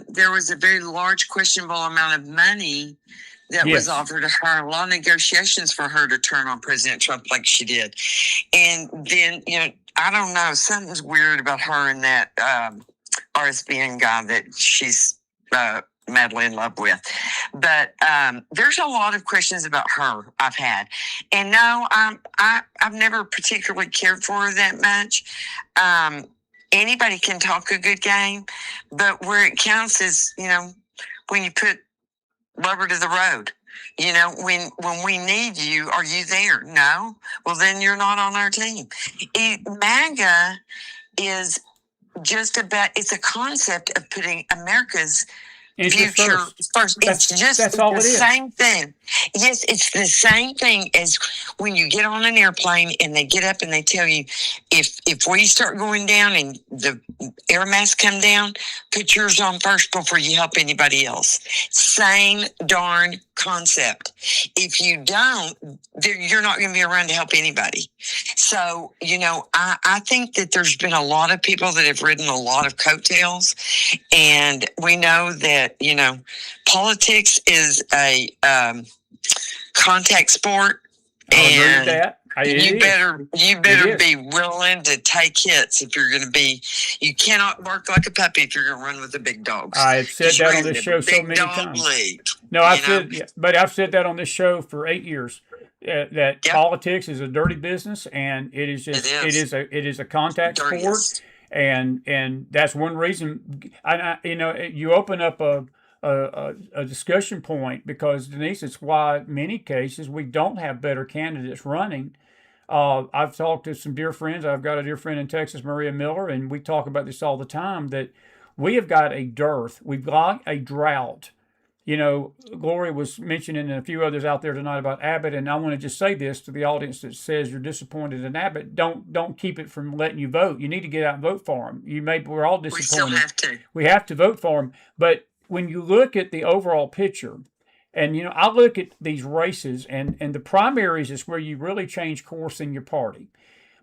Speaker 3: there was a very large, questionable amount of money that was offered to her, a lot of negotiations for her to turn on President Trump like she did. And then, I don't know, something's weird about her and that RSBN guy that she's madly in love with. But there's a lot of questions about her I've had. And no, I've never particularly cared for her that much. Anybody can talk a good game, but where it counts is, when you put rubber to the road. When we need you, are you there? No? Well, then you're not on our team. MAGA is just about, it's a concept of putting America's future first. It's just the same thing. Yes, it's the same thing as when you get on an airplane and they get up and they tell you, if we start going down and the air masks come down, put yours on first before you help anybody else. Same darn concept. If you don't, you're not going to be around to help anybody. So, I think that there's been a lot of people that have ridden a lot of coattails, and we know that, politics is a contact sport, and you better be willing to take hits if you're going to be. You cannot bark like a puppy if you're going to run with the big dogs.
Speaker 1: I've said that on this show so many times. No, I've said that on this show for 8 years. That politics is a dirty business, and it is just it is a contact sport, and that's one reason. You open up a discussion point, because, Denise, it's why in many cases we don't have better candidates running. I've talked to some dear friends. I've got a dear friend in Texas, Maria Miller, and we talk about this all the time, that we have got a dearth. We've got a drought. Gloria was mentioning, and a few others out there tonight, about Abbott, and I want to just say this to the audience that says you're disappointed in Abbott. Don't keep it from letting you vote. You need to get out and vote for him. We're all disappointed. We still have to. We have to vote for him. But when you look at the overall picture, and I look at these races, and the primaries is where you really change course in your party.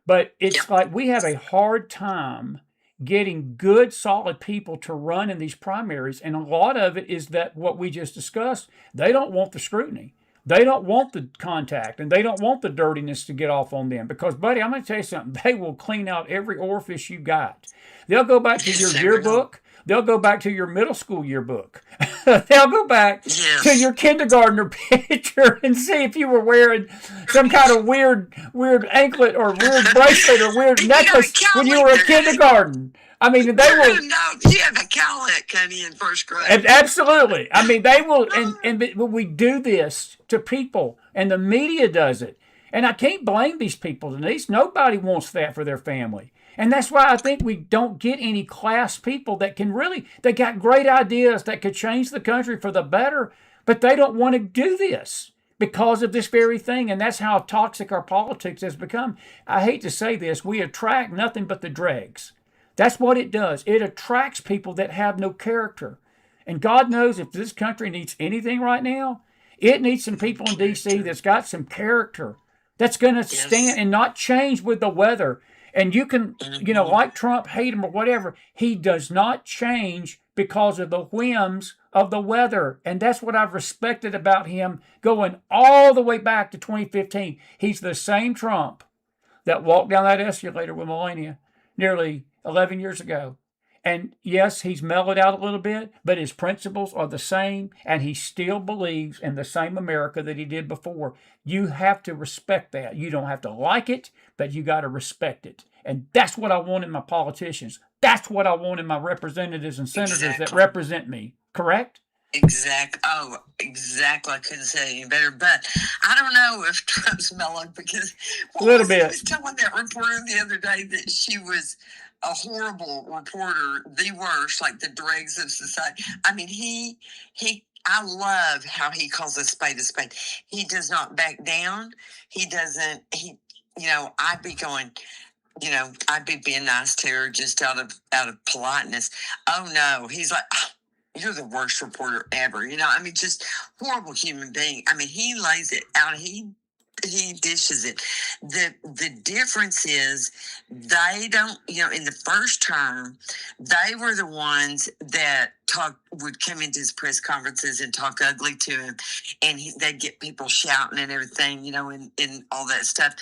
Speaker 1: But it's like we have a hard time getting good, solid people to run in these primaries. And a lot of it is that what we just discussed, they don't want the scrutiny. They don't want the contact, and they don't want the dirtiness to get off on them. Because, buddy, I'm going to tell you something. They will clean out every orifice you got. They'll go back to your yearbook. They'll go back to your middle school yearbook. They'll go back to your kindergartner picture and see if you were wearing some kind of weird anklet or weird bracelet or weird necklace when you were a kindergarten. I mean, they will.
Speaker 3: No, you have a cowlick, Connie, in first grade.
Speaker 1: Absolutely. I mean, they will. And we do this to people, and the media does it. And I can't blame these people, Denise. Nobody wants that for their family. And that's why I think we don't get any class people that they got great ideas that could change the country for the better, but they don't want to do this because of this very thing. And that's how toxic our politics has become. I hate to say this, we attract nothing but the dregs. That's what it does. It attracts people that have no character. And God knows if this country needs anything right now, it needs some people in D.C. that's got some character, that's going to stand and not change with the weather. And you can, like Trump, hate him or whatever, he does not change because of the whims of the weather. And that's what I've respected about him going all the way back to 2015. He's the same Trump that walked down that escalator with Melania nearly 11 years ago. And yes, he's mellowed out a little bit, but his principles are the same, and he still believes in the same America that he did before. You have to respect that. You don't have to like it, but you got to respect it. And that's what I want in my politicians. That's what I want in my representatives and senators that represent me. Correct?
Speaker 3: Exactly. Oh, exactly. I couldn't say it any better. But I don't know if Trump's mellowed because
Speaker 1: A little
Speaker 3: I
Speaker 1: bit.
Speaker 3: was telling that reporter the other day that she was a horrible reporter, the worst, like the dregs of society. I mean, I love how he calls a spade a spade. He does not back down. He doesn't, I'd be going, I'd be being nice to her just out of politeness. Oh no, he's like, you're the worst reporter ever. Just horrible human being. I mean, he lays it out. He dishes it. The difference is they don't, in the first term, they were the ones that would come into his press conferences and talk ugly to him, and they'd get people shouting and everything, and all that stuff,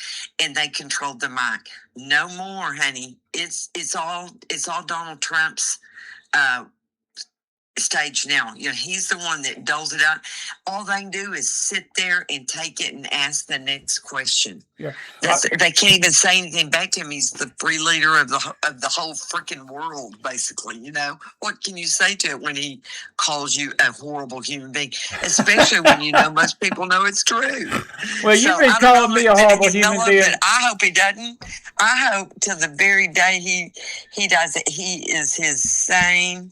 Speaker 3: and they controlled the mic. No more, honey. It's all Donald Trump's stage now. He's the one that doles it out. All they can do is sit there and take it and ask the next question.
Speaker 1: Yeah.
Speaker 3: They can't even say anything back to him. He's the free leader of the whole freaking world, basically. What can you say to it when he calls you a horrible human being? Especially when most people know it's true.
Speaker 1: Well, you've been calling me a horrible human being.
Speaker 3: I hope he doesn't. I hope till the very day he does it, he is his same,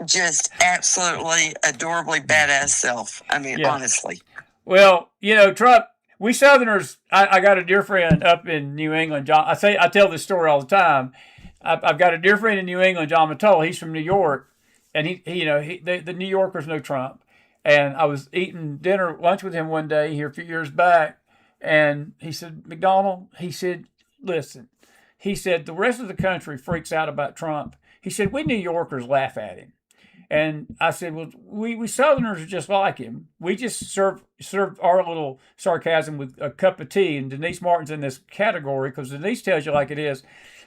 Speaker 3: just absolutely adorably badass self. Honestly.
Speaker 1: Well, Trump, we Southerners, I got a dear friend up in New England, John. I tell this story all the time. I've got a dear friend in New England, John Mattola. He's from New York, and the New Yorkers know Trump. And I was eating lunch with him one day here a few years back, and he said, McDonald, he said, listen, he said, the rest of the country freaks out about Trump. He said, we New Yorkers laugh at him. And I said, well, we Southerners are just like him. We just serve our little sarcasm with a cup of tea. And Denise Martin's in this category because Denise tells you like it is.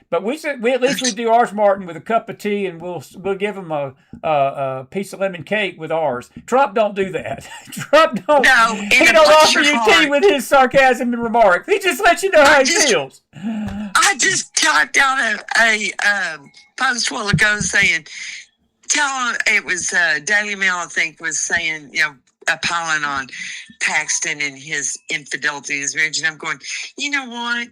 Speaker 1: But we said at least we do ours, Martin, with a cup of tea, and we'll give him a piece of lemon cake with ours. Trump don't do that. Trump don't.
Speaker 3: No,
Speaker 1: he don't offer you tea with his sarcasm and remarks. He just lets you know how he feels.
Speaker 3: I just typed out a post a while ago saying, tell him it was Daily Mail, I think, was saying, piling on Paxton and his infidelity in his marriage. And I'm going, you know what?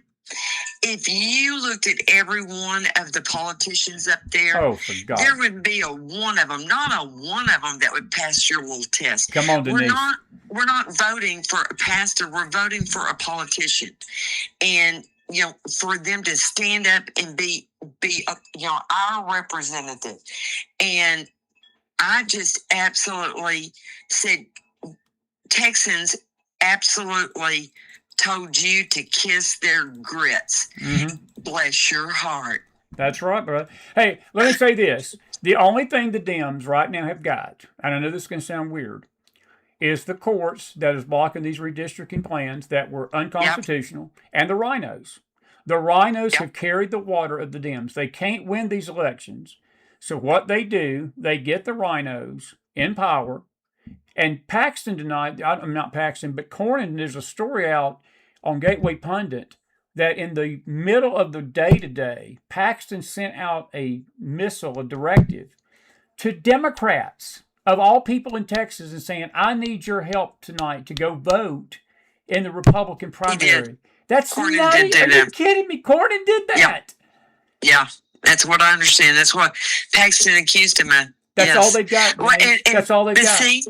Speaker 3: If you looked at every one of the politicians up there, there would be not a one of them that would pass your little test.
Speaker 1: Come on, Denise.
Speaker 3: We're not voting for a pastor. We're voting for a politician. And, for them to stand up and be our representative. And I just absolutely said, Texans absolutely told you to kiss their grits. Mm-hmm. Bless your heart.
Speaker 1: That's right, brother. Hey, let me say this. The only thing the Dems right now have got, and I know this is going to sound weird, is the courts that is blocking these redistricting plans that were unconstitutional, and the RHINOs. The RHINOs have carried the water of the Dems. They can't win these elections. So what they do, they get the RHINOs in power. And Paxton denied, I'm not Paxton, but Cornyn, there's a story out on Gateway Pundit that in the middle of the day-to-day, Paxton sent out a directive to Democrats of all people in Texas and saying, I need your help tonight to go vote in the Republican primary. That's
Speaker 3: Cornyn did
Speaker 1: Are you kidding me? Cornyn did that.
Speaker 3: Yeah, that's what I understand. That's what Paxton accused him of.
Speaker 1: That's all they got. Well, that's all they got.
Speaker 3: See,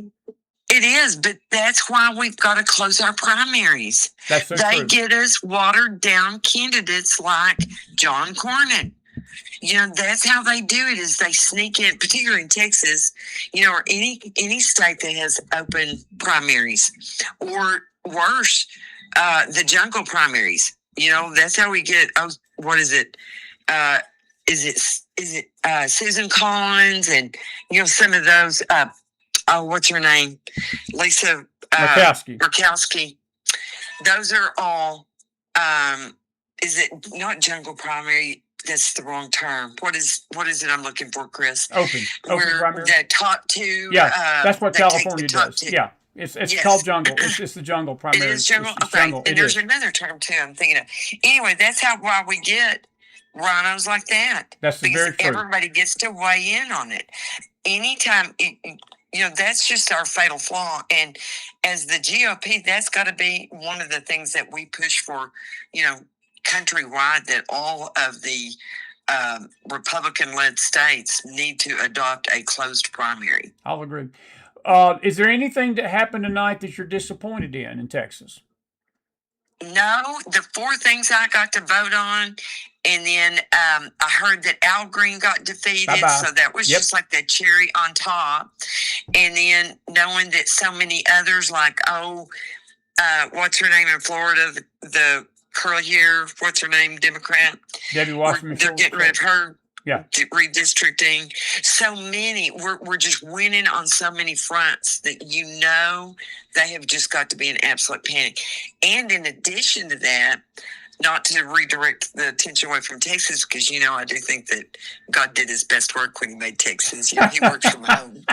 Speaker 3: it is, but that's why we've got to close our primaries.
Speaker 1: That's so
Speaker 3: they
Speaker 1: true.
Speaker 3: Get us watered down candidates like John Cornyn. That's how they do it, is they sneak in, particularly in Texas, or any state that has open primaries, or worse, the jungle primaries. That's how we get, what is it? Is it Susan Collins and, some of those, what's her name? Lisa Murkowski. Those are all, is it not jungle primary? that's the wrong term. What is it I'm looking for, Chris?
Speaker 1: Open
Speaker 3: Where
Speaker 1: primary.
Speaker 3: the top two.
Speaker 1: Yeah, that's what
Speaker 3: they take the
Speaker 1: California
Speaker 3: top
Speaker 1: does.
Speaker 3: two.
Speaker 1: Yeah, it's
Speaker 3: Yes.
Speaker 1: called jungle. It's the jungle primary.
Speaker 3: It is jungle.
Speaker 1: It's
Speaker 3: Okay,
Speaker 1: jungle.
Speaker 3: and there's another term too. I'm thinking of. Anyway, that's why we get rhinos like that.
Speaker 1: That's
Speaker 3: because
Speaker 1: very true.
Speaker 3: everybody gets to weigh in on it. Anytime, that's just our fatal flaw. And as the GOP, that's got to be one of the things that we push for, countrywide, that all of the Republican-led states need to adopt a closed primary.
Speaker 1: I'll agree. Is there anything that happened tonight that you're disappointed in Texas?
Speaker 3: No, the 4 things I got to vote on, and then I heard that Al Green got defeated,
Speaker 1: Bye-bye.
Speaker 3: so that was just like the cherry on top. And then knowing that so many others, like what's her name in Florida, the curly hair, what's her name, Democrat,
Speaker 1: Debbie Wasserman.
Speaker 3: they're getting rid of her.
Speaker 1: Yeah.
Speaker 3: Redistricting. So many. We're just winning on so many fronts that they have just got to be in absolute panic. And in addition to that, not to redirect the attention away from Texas, because I do think that God did his best work when he made Texas. He worked from home.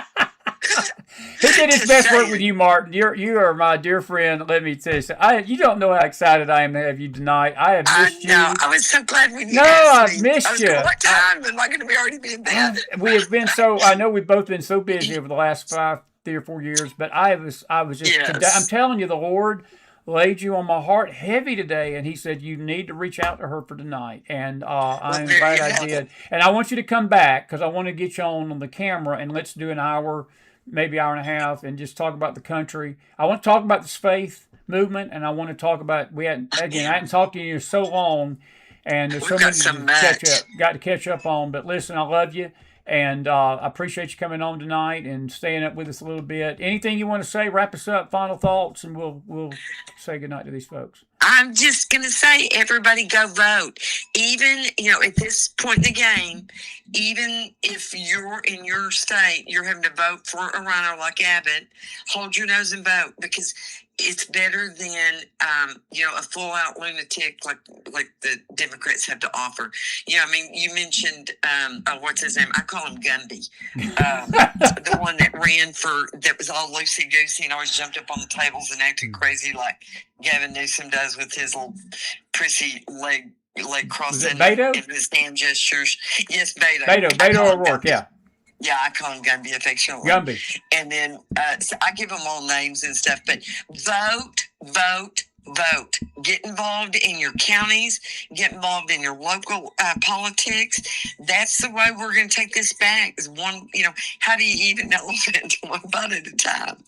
Speaker 1: He did his best work with you, Martin. You are my dear friend. Let me tell you something. You don't know how excited I am to have you tonight. I have missed you.
Speaker 3: I was so glad when you
Speaker 1: I've missed you.
Speaker 3: What time am I going to be already be in bed?
Speaker 1: We have been I know we've both been so busy over the last 3 or 4 years, but I was just,
Speaker 3: Yes.
Speaker 1: I'm telling you, the Lord laid you on my heart heavy today, and he said you need to reach out to her for tonight, and I'm glad I did. And I want you to come back, because I want to get you on the camera, and let's do an hour, maybe hour and a half, and just talk about the country. I want to talk about this faith movement, and I want to talk about, I hadn't talked to you so long, and there's so many got to catch up on. But listen, I love you, and I appreciate you coming on tonight and staying up with us a little bit. Anything you want to say? Wrap us up, final thoughts, and we'll say goodnight to these folks.
Speaker 3: I'm just going to say, everybody go vote. Even, at this point in the game, even if you're in your state, you're having to vote for a rhino like Abbott, hold your nose and vote, because it's better than, a full-out lunatic like the Democrats have to offer. You mentioned, what's his name? I call him Gumby. The one that that was all loosey-goosey and always jumped up on the tables and acted crazy like Gavin Newsom does with his little prissy leg crossing and his hand gestures. Yes,
Speaker 1: Beto O'Rourke, yeah.
Speaker 3: Yeah, I call him Gumby affectionately.
Speaker 1: Gumby.
Speaker 3: And then so I give them all names and stuff, but vote. Get involved in your counties. Get involved in your local politics. That's the way we're going to take this back. Is one, how do you eat an elephant one bite at a time?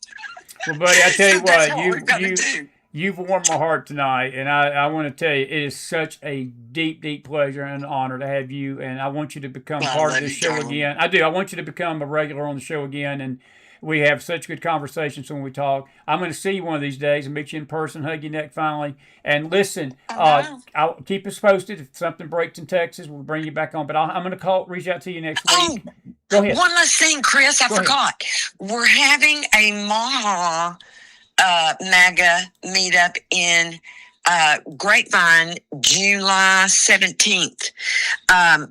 Speaker 1: Well, buddy, I tell you what, you've warmed my heart tonight, and I want to tell you, it is such a deep, deep pleasure and honor to have you, and I want you to become part of this show again. I do. I want you to become a regular on the show again, and we have such good conversations when we talk. I'm going to see you one of these days and meet you in person, hug your neck finally. And listen, I'll keep us posted. If something breaks in Texas, we'll bring you back on. But I'm going to reach out to you next week. Go ahead.
Speaker 3: One last thing, Chris. I forgot. We're having a Maha MAGA meetup in Grapevine, July 17th.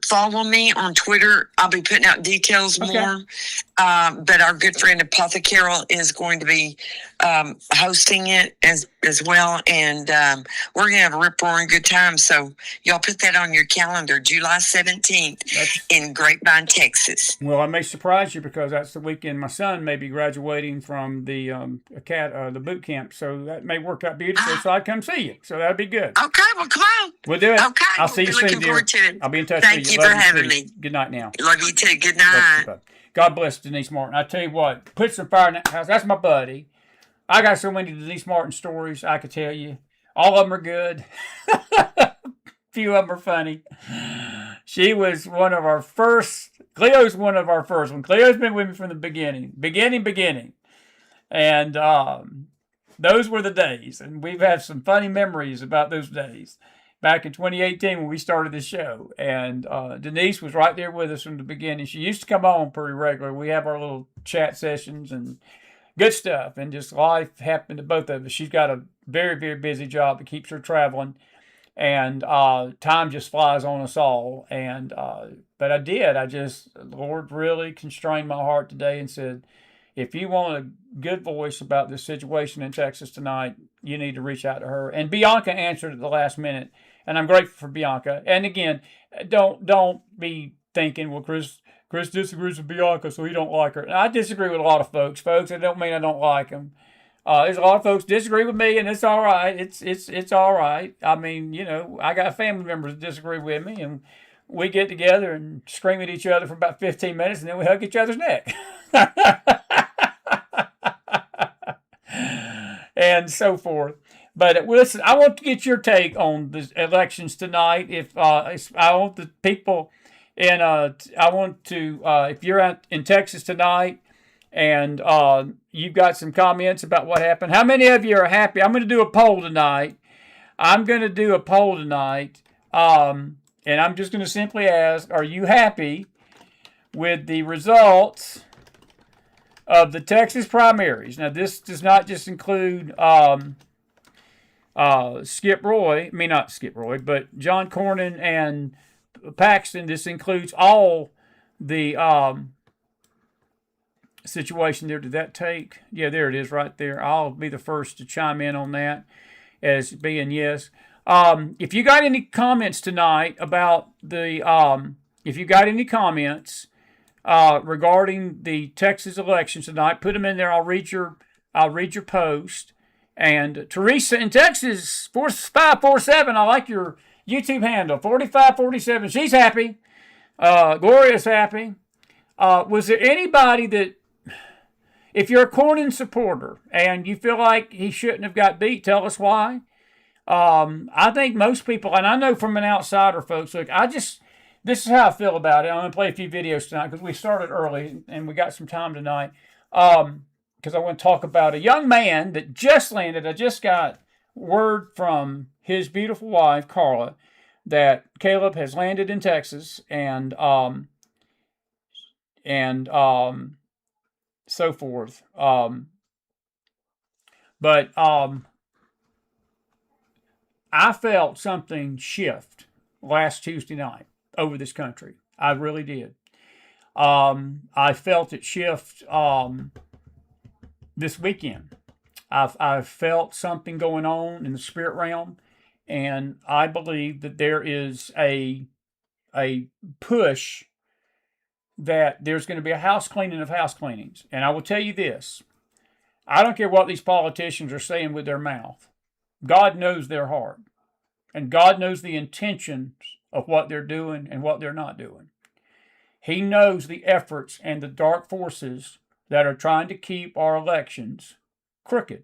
Speaker 3: Follow me on Twitter. I'll be putting out details more. But our good friend Apothecary is going to be hosting it as well. And we're going to have a rip-roaring good time. So y'all put that on your calendar, July 17th in Grapevine, Texas.
Speaker 1: Well, I may surprise you, because that's the weekend my son may be graduating from the boot camp. So that may work out beautifully. So I'd come see you. So that'd be good.
Speaker 3: Okay, well, come on.
Speaker 1: We'll do it.
Speaker 3: Okay.
Speaker 1: I'll see you soon,
Speaker 3: looking
Speaker 1: dear.
Speaker 3: forward to it.
Speaker 1: I'll be in touch
Speaker 3: Thank
Speaker 1: with you.
Speaker 3: Thank you for having me.
Speaker 1: Good night now.
Speaker 3: Love you too. Good night.
Speaker 1: God bless Denise Martin. I tell you what, put some fire in that house. That's my buddy. I got so many Denise Martin stories I could tell you. All of them are good. A few of them are funny. She was one of our first. Cleo's one of our first. When Cleo's been with me from the beginning. And those were the days. And we've had some funny memories about those days. Back in 2018 when we started the show. And Denise was right there with us from the beginning. She used to come on pretty regularly. We have our little chat sessions and good stuff. And just life happened to both of us. She's got a very, very busy job that keeps her traveling. And time just flies on us all. And but I did. The Lord really constrained my heart today and said, if you want a good voice about this situation in Texas tonight, you need to reach out to her. And Bianca answered at the last minute, and I'm grateful for Bianca. And again, don't be thinking, well, Chris disagrees with Bianca, so he don't like her. And I disagree with a lot of folks. Folks, I don't mean I don't like them. There's a lot of folks disagree with me, and it's all right. It's all right. I mean, I got family members that disagree with me, and we get together and scream at each other for about 15 minutes, and then we hug each other's neck. And so forth. But listen, I want to get your take on the elections tonight. If I want the people in, if you're out in Texas tonight, and you've got some comments about what happened. How many of you are happy? I'm going to do a poll tonight. And I'm just going to simply ask, are you happy with the results of the Texas primaries? Now, this does not just include not Skip Roy, but John Cornyn and Paxton. This includes all the situation there. Did that take? Yeah, there it is right there. I'll be the first to chime in on that as being yes. If you got any comments tonight about if you got any comments regarding the Texas elections tonight, put them in there. I'll read your post. And Teresa in Texas 4547. I like your YouTube handle 4547. She's happy. Gloria's happy. Was there anybody that, if you're a Cornyn supporter and you feel like he shouldn't have got beat, tell us why. I think most people, and I know from an outsider, folks, look, this is how I feel about it. I'm going to play a few videos tonight because we started early and we got some time tonight. Because I want to talk about a young man that just landed. I just got word from his beautiful wife, Carla, that Caleb has landed in Texas and so forth. But I felt something shift last Tuesday night over this country. I really did. I felt it shift this weekend. I've felt something going on in the spirit realm, and I believe that there is a push that there's going to be a house cleaning of house cleanings. And I will tell you this. I don't care what these politicians are saying with their mouth. God knows their heart. And God knows the intentions of what they're doing and what they're not doing. He knows the efforts and the dark forces that are trying to keep our elections crooked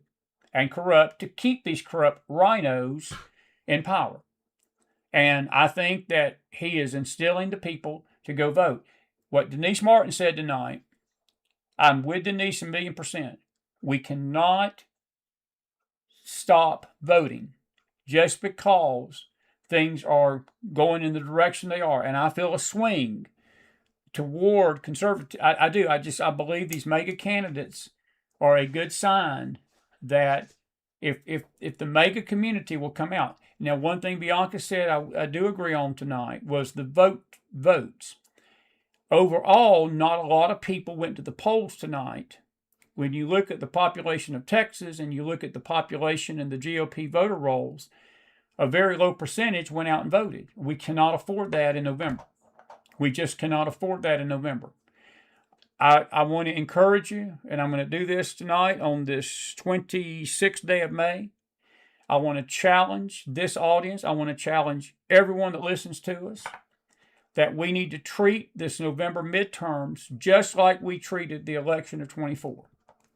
Speaker 1: and corrupt, to keep these corrupt RHINOs in power. And I think that he is instilling the people to go vote. What Denise Martin said tonight, I'm with Denise 1,000,000%. We cannot stop voting just because things are going in the direction they are. And I feel a swing toward conservative. I do. I believe these mega candidates are a good sign that if the mega community will come out. Now, one thing Bianca said I do agree on tonight was the votes. Overall, not a lot of people went to the polls tonight. When you look at the population of Texas and you look at the population and the GOP voter rolls, a very low percentage went out and voted. We cannot afford that in November. We just cannot afford that in November. I want to encourage you, and I'm going to do this tonight on this 26th day of May. I want to challenge this audience. I want to challenge everyone that listens to us that we need to treat this November midterms just like we treated the election of 24.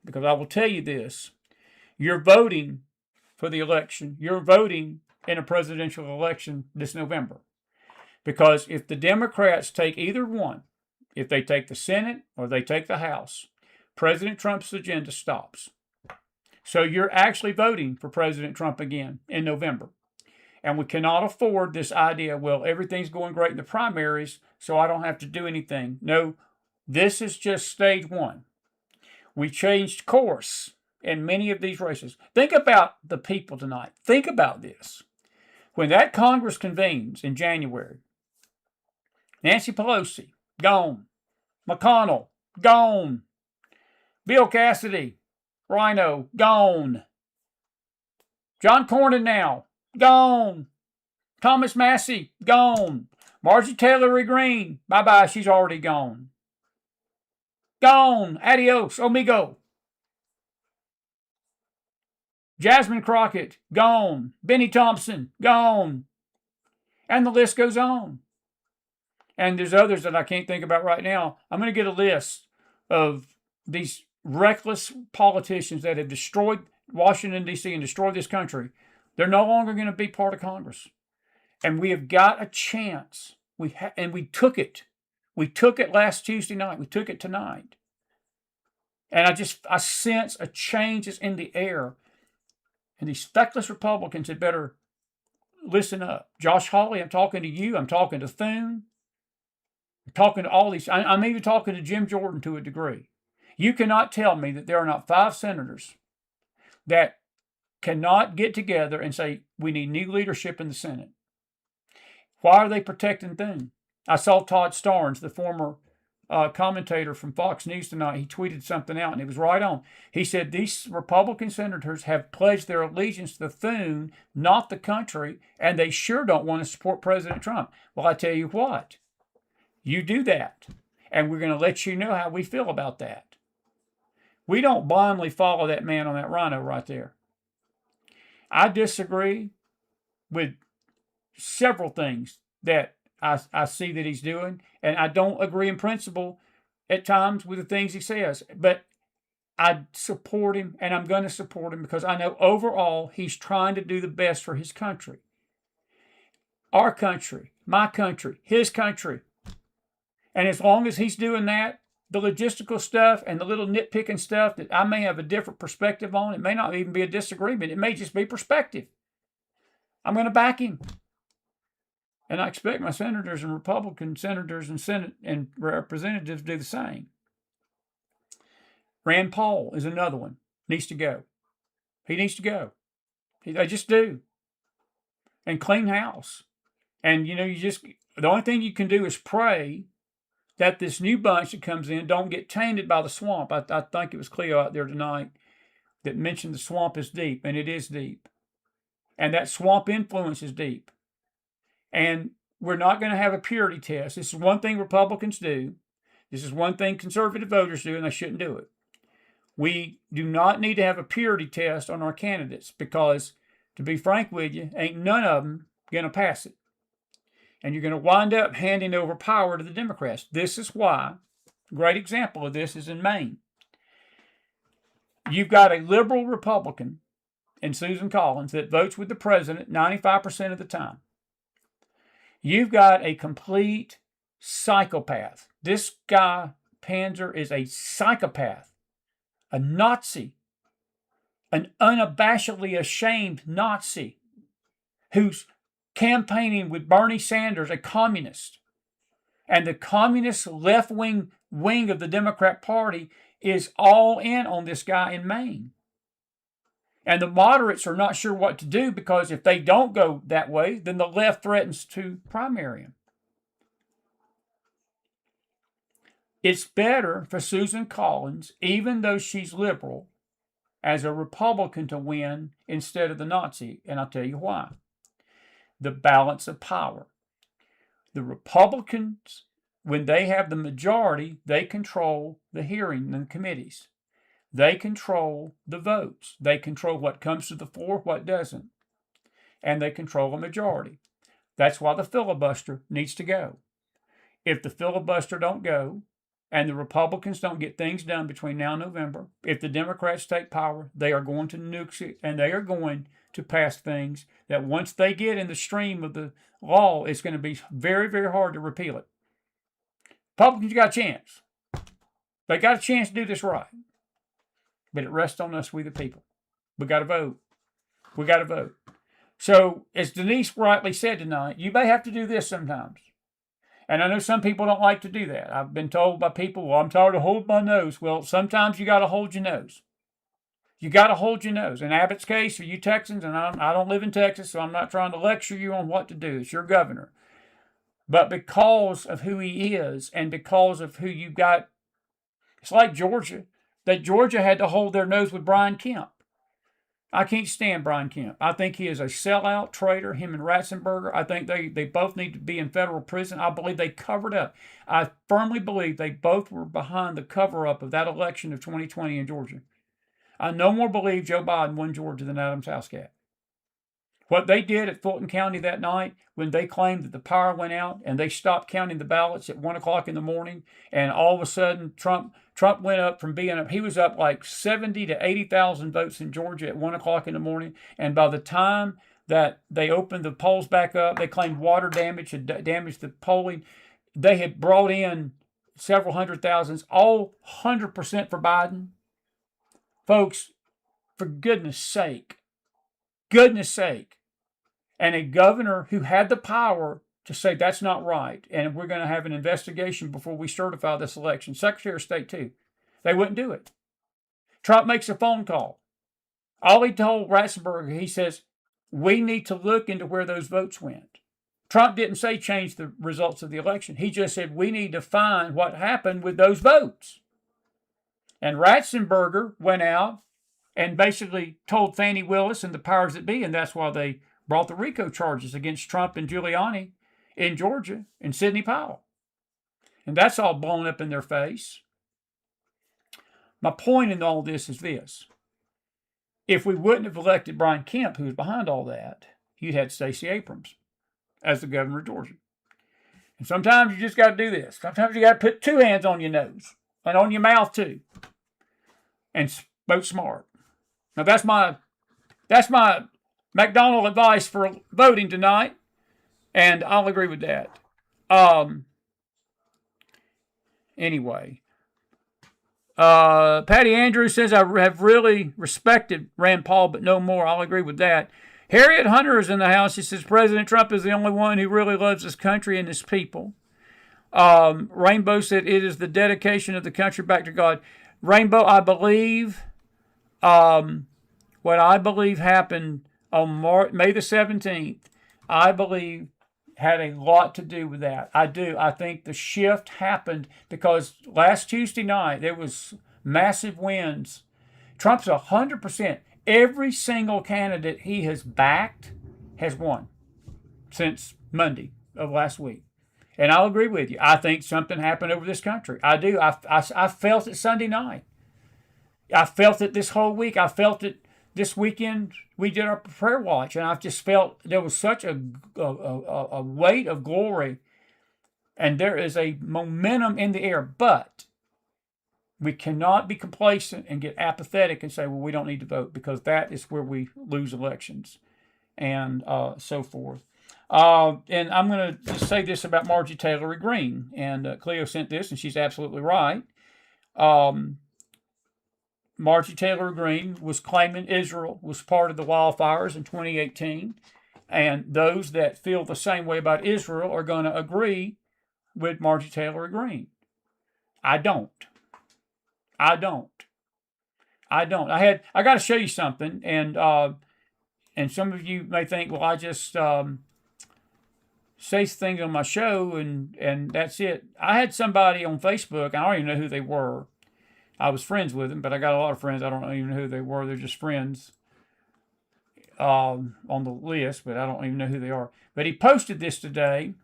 Speaker 1: Because I will tell you this, you're voting for the election. You're voting in a presidential election this November. Because if the Democrats take either one, if they take the Senate or they take the House, President Trump's agenda stops. So you're actually voting for President Trump again in November. And we cannot afford this idea, well, everything's going great in the primaries, so I don't have to do anything. No, this is just stage one. We changed course in many of these races. Think about the people tonight. Think about this. When that Congress convenes in January, Nancy Pelosi, gone. McConnell, gone. Bill Cassidy, RHINO, gone. John Cornyn now, gone. Thomas Massey, gone. Marjorie Taylor Greene, bye-bye, she's already gone. Gone. Adios, amigo. Jasmine Crockett, gone. Benny Thompson, gone. And the list goes on. And there's others that I can't think about right now. I'm going to get a list of these reckless politicians that have destroyed Washington, D.C. and destroyed this country. They're no longer going to be part of Congress. And we have got a chance. And we took it. We took it last Tuesday night. We took it tonight. And I sense a change is in the air. And these feckless Republicans had better listen up. Josh Hawley, I'm talking to you. I'm talking to Thune. I'm talking to all these. I'm even talking to Jim Jordan to a degree. You cannot tell me that there are not 5 senators that cannot get together and say, we need new leadership in the Senate. Why are they protecting Thune? I saw Todd Starnes, the former commentator from Fox News tonight. He tweeted something out, and it was right on. He said, these Republican senators have pledged their allegiance to Thune, not the country, and they sure don't want to support President Trump. Well, I tell you what. You do that, and we're going to let you know how we feel about that. We don't blindly follow that man on that rhino right there. I disagree with several things that I see that he's doing, and I don't agree in principle at times with the things he says, but I support him, and I'm going to support him because I know overall he's trying to do the best for his country. Our country, my country, his country. And as long as he's doing that, the logistical stuff and the little nitpicking stuff that I may have a different perspective on, it may not even be a disagreement. It may just be perspective. I'm going to back him. And I expect my senators and Republican senators and Senate and representatives to do the same. Rand Paul is another one. Needs to go. He needs to go. They just do. And clean house. And, the only thing you can do is pray that this new bunch that comes in don't get tainted by the swamp. I think it was Cleo out there tonight that mentioned the swamp is deep, and it is deep. And that swamp influence is deep. And we're not going to have a purity test. This is one thing Republicans do. This is one thing conservative voters do, and they shouldn't do it. We do not need to have a purity test on our candidates because, to be frank with you, ain't none of them going to pass it. And you're going to wind up handing over power to the Democrats. This is why, a great example of this is in Maine. You've got a liberal Republican in Susan Collins that votes with the president 95% of the time. You've got a complete psychopath. This guy, Panzer, is a psychopath, a Nazi, an unabashedly ashamed Nazi who's campaigning with Bernie Sanders, a communist. And the communist left-wing wing of the Democrat Party is all in on this guy in Maine. And the moderates are not sure what to do because if they don't go that way, then the left threatens to primary him. It's better for Susan Collins, even though she's liberal, as a Republican to win instead of the Nazi. And I'll tell you why. The balance of power. The Republicans, when they have the majority, they control the hearing and the committees. They control the votes. They control what comes to the floor, what doesn't. And they control a majority. That's why the filibuster needs to go. If the filibuster don't go, and the Republicans don't get things done between now and November, if the Democrats take power, they are going to nuke it, and they are going to pass things that once they get in the stream of the law, it's going to be very, very hard to repeal it. Republicans got a chance. They got a chance to do this right. But it rests on us, we the people. We got to vote. We got to vote. So, as Denise rightly said tonight, you may have to do this sometimes. And I know some people don't like to do that. I've been told by people, well, I'm tired of holding my nose. Well, sometimes you got to hold your nose. You got to hold your nose. In Abbott's case, for you Texans, and I don't live in Texas, so I'm not trying to lecture you on what to do. It's your governor. But because of who he is and because of who you got, it's like Georgia, that Georgia had to hold their nose with Brian Kemp. I can't stand Brian Kemp. I think he is a sellout traitor, him and Ratzenberger. I think they both need to be in federal prison. I believe they covered up. I firmly believe they both were behind the cover-up of that election of 2020 in Georgia. I no more believe Joe Biden won Georgia than Adams Housecat. What they did at Fulton County that night when they claimed that the power went out and they stopped counting the ballots at 1 o'clock in the morning, and all of a sudden Trump went up from being up, he was up like 70 to 80,000 votes in Georgia at 1 o'clock in the morning. And by the time that they opened the polls back up, they claimed water damage had damaged the polling. They had brought in several hundred thousands, all 100% for Biden. Folks, for goodness sake, and a governor who had the power to say that's not right, and we're going to have an investigation before we certify this election. Secretary of State, too. They wouldn't do it. Trump makes a phone call. All he told Ratzenberger, he says, we need to look into where those votes went. Trump didn't say change the results of the election. He just said we need to find what happened with those votes. And Ratzenberger went out and basically told Fannie Willis and the powers that be, and that's why they brought the RICO charges against Trump and Giuliani in Georgia and Sidney Powell. And that's all blown up in their face. My point in all this is this. If we wouldn't have elected Brian Kemp, who was behind all that, you'd had Stacey Abrams as the governor of Georgia. And sometimes you just got to do this. Sometimes you got to put two hands on your nose and on your mouth too, and vote smart. Now that's my McDonald advice for voting tonight, and I'll agree with that. Anyway, Patty Andrews says, I have really respected Rand Paul, but no more. I'll agree with that. Harriet Hunter is in the house. She says, President Trump is the only one who really loves this country and its people. Rainbow said, it is the dedication of the country back to God. Rainbow, I believe, what I believe happened on May the 17th, I believe had a lot to do with that. I do. I think the shift happened because last Tuesday night, there was massive wins. Trump's 100%. Every single candidate he has backed has won since Monday of last week. And I'll agree with you. I think something happened over this country. I do. I felt it Sunday night. I felt it this whole week. I felt it this weekend. We did our prayer watch, and I've just felt there was such a weight of glory, and there is a momentum in the air. But we cannot be complacent and get apathetic and say, well, we don't need to vote, because that is where we lose elections and so forth. And I'm going to just say this about Marjorie Taylor Greene. And Cleo sent this, and she's absolutely right. Marjorie Taylor Greene was claiming Israel was part of the wildfires in 2018. And those that feel the same way about Israel are going to agree with Marjorie Taylor Greene. I don't. I got to show you something, and some of you may think, well, I just say things on my show and that's it. I had somebody on Facebook, I don't even know who they were. I was friends with them, but I got a lot of friends. I don't even know who they were. They're just friends on the list, but I don't even know who they are. But he posted this today,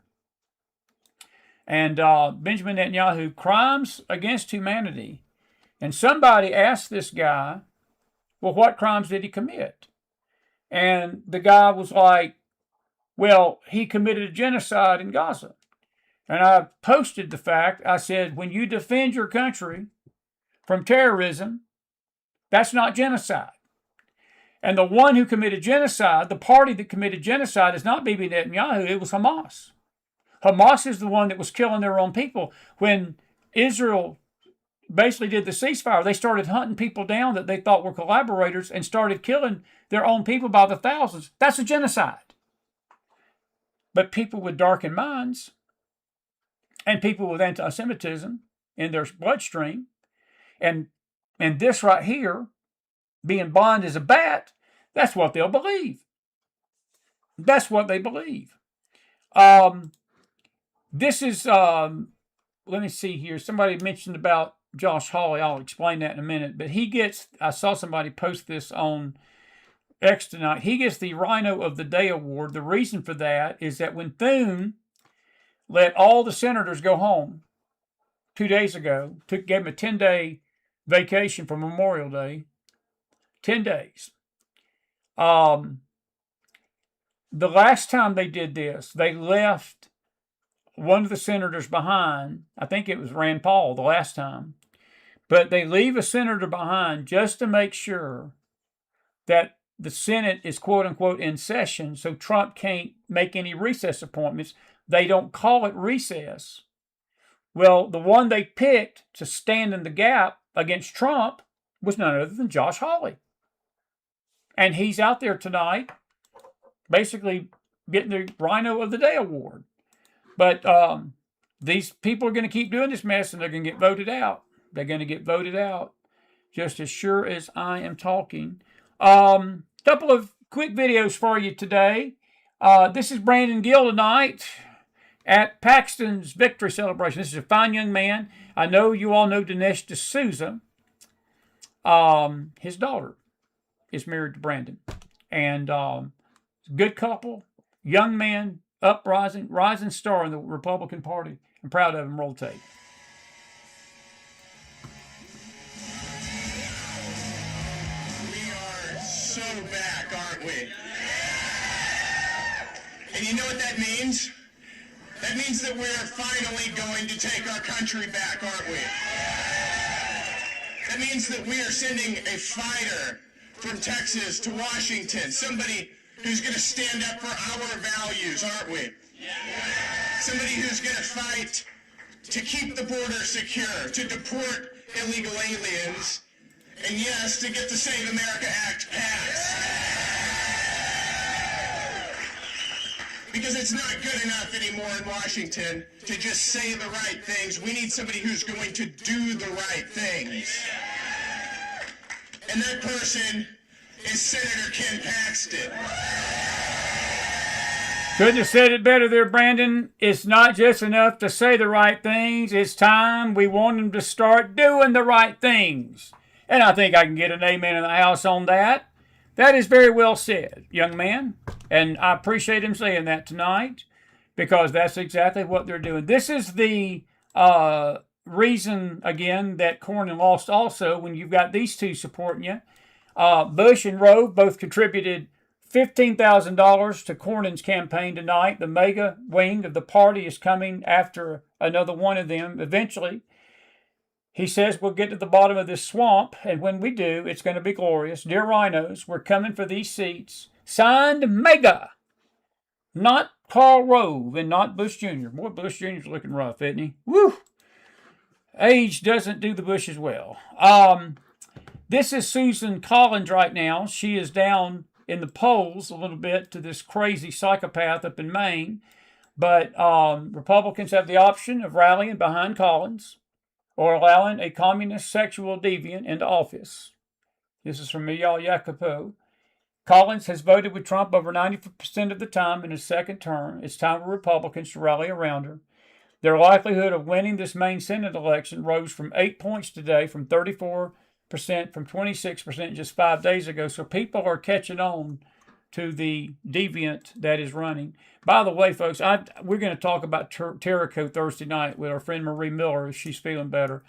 Speaker 1: and Benjamin Netanyahu, crimes against humanity. And somebody asked this guy, well, what crimes did he commit? And the guy was like, well, he committed a genocide in Gaza. And I posted the fact, I said, when you defend your country from terrorism, that's not genocide. And the one who committed genocide, the party that committed genocide, is not Bibi Netanyahu, it was Hamas. Hamas is the one that was killing their own people. When Israel basically did the ceasefire, they started hunting people down that they thought were collaborators and started killing their own people by the thousands. That's a genocide. But people with darkened minds and people with anti-Semitism in their bloodstream, and this right here being blind as a bat, that's what they'll believe. That's what they believe. This is, let me see here. Somebody mentioned about Josh Hawley. I'll explain that in a minute. But he gets, I saw somebody post this on X tonight. He gets the Rhino of the Day award. The reason for that is that when Thune let all the senators go home 2 days ago, gave them a 10-day vacation for Memorial Day, 10 days. The last time they did this, they left one of the senators behind. I think it was Rand Paul the last time. But they leave a senator behind just to make sure that the Senate is quote-unquote in session, so Trump can't make any recess appointments. They don't call it recess. Well, the one they picked to stand in the gap against Trump was none other than Josh Hawley. And he's out there tonight basically getting the Rhino of the Day award. But these people are going to keep doing this mess, and they're going to get voted out. They're going to get voted out just as sure as I am talking. Couple of quick videos for you today. This is Brandon Gill tonight at Paxton's victory celebration. This is a fine young man. I know you all know Dinesh D'Souza. His daughter is married to Brandon. And good couple, young man, rising star in the Republican Party. I'm proud of him. Roll tape.
Speaker 4: We are so back, aren't we? And you know what that means? That means that we're finally going to take our country back, aren't we? That means that we are sending a fighter from Texas to Washington, somebody who's going to stand up for our values, aren't we? Somebody who's going to fight to keep the border secure, to deport illegal aliens, and yes, to get the Save America Act passed. Because it's not good enough anymore in Washington to just say the right things. We need somebody who's going to do the right things. And that person is Senator Ken Paxton.
Speaker 1: Couldn't have said it better there, Brandon. It's not just enough to say the right things. It's time we want them to start doing the right things. And I think I can get an amen in the house on that. That is very well said, young man. And I appreciate him saying that tonight, because that's exactly what they're doing. This is the reason, again, that Cornyn lost also, when you've got these two supporting you. Bush and Rove both contributed $15,000 to Cornyn's campaign tonight. The mega wing of the party is coming after another one of them eventually. He says we'll get to the bottom of this swamp, and when we do, it's going to be glorious. Dear RHINOs, we're coming for these seats. Signed, Mega. Not Karl Rove and not Bush Jr. Boy, Bush Jr.'s looking rough, isn't he? Woo! Age doesn't do the Bushes well. This is Susan Collins right now. She is down in the polls a little bit to this crazy psychopath up in Maine. But Republicans have the option of rallying behind Collins or allowing a communist sexual deviant into office. This is from Eyal Jacopo. Collins has voted with Trump over 90% of the time in his second term. It's time for Republicans to rally around her. Their likelihood of winning this Maine Senate election rose from 8 points today, from 34% from 26% just 5 days ago. So people are catching on to the deviant that is running. By the way, folks, we're going to talk about Terrico Thursday night with our friend Marie Miller if she's feeling better.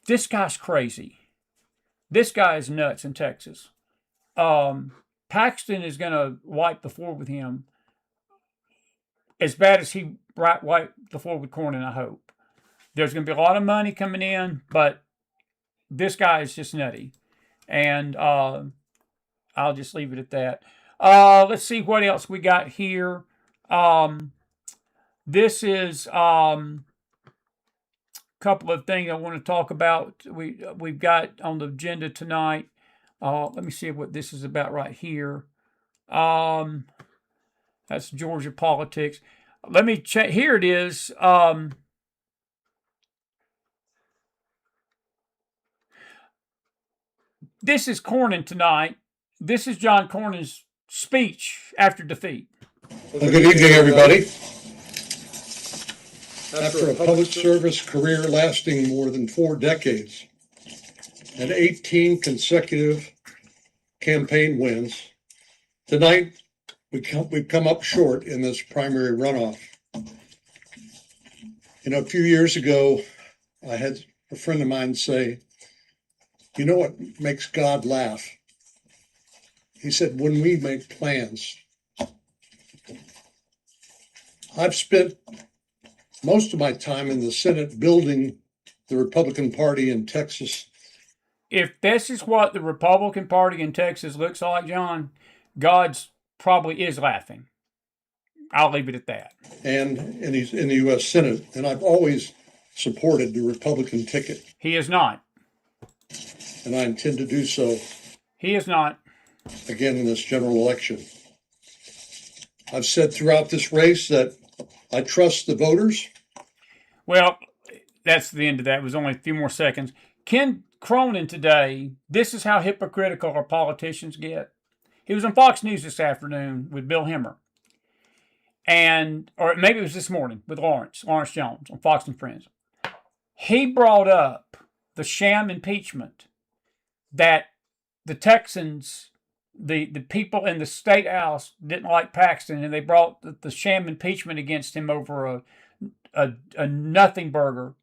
Speaker 1: This guy's crazy. This guy is nuts in Texas. Paxton is going to wipe the floor with him as bad as he wiped the floor with Cornyn, I hope. There's going to be a lot of money coming in, but this guy is just nutty. And I'll just leave it at that. Let's see what else we got here. This is a couple of things I want to talk about. We've got on the agenda tonight. Let me see what this is about right here. That's Georgia politics. Let me check. Here it is. This is Cornyn tonight. This is John Cornyn's speech after defeat.
Speaker 5: Well, good evening, everybody. After a public service career lasting more than 4 decades and 18 consecutive campaign wins, tonight we've come up short in this primary runoff. A few years ago, I had a friend of mine say, "You know what makes God laugh?" He said, "When we make plans." I've spent most of my time in the Senate building the Republican Party in Texas.
Speaker 1: If this is what the Republican Party in Texas looks like, John, God's probably is laughing. I'll leave it at that.
Speaker 5: And he's in the U.S. Senate, and I've always supported the Republican ticket.
Speaker 1: He is not.
Speaker 5: And I intend to do so.
Speaker 1: He is not.
Speaker 5: Again in this general election. I've said throughout this race that I trust the voters.
Speaker 1: Well, that's the end of that. It was only a few more seconds. Ken Cronin today, this is how hypocritical our politicians get. He was on Fox News this afternoon with Bill Hemmer. Or maybe it was this morning with Lawrence Jones on Fox and Friends. He brought up the sham impeachment that the Texans, the people in the state house didn't like Paxton, and they brought the sham impeachment against him over a nothing burger.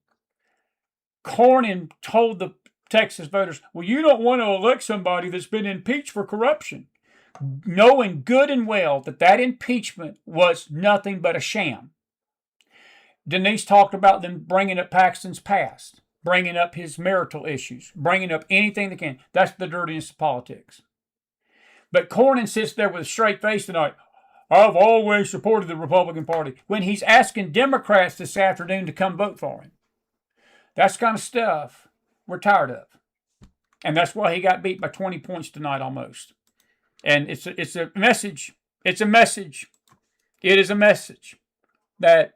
Speaker 1: Cornyn told the Texas voters, well, you don't want to elect somebody that's been impeached for corruption, knowing good and well that impeachment was nothing but a sham. Denise talked about them bringing up Paxton's past, bringing up his marital issues, bringing up anything they can. That's the dirtiness of politics. But Cornyn sits there with a straight face tonight. I've always supported the Republican Party, when he's asking Democrats this afternoon to come vote for him. That's the kind of stuff we're tired of. And that's why he got beat by 20 points tonight almost. And it's a message. It's a message. It is a message that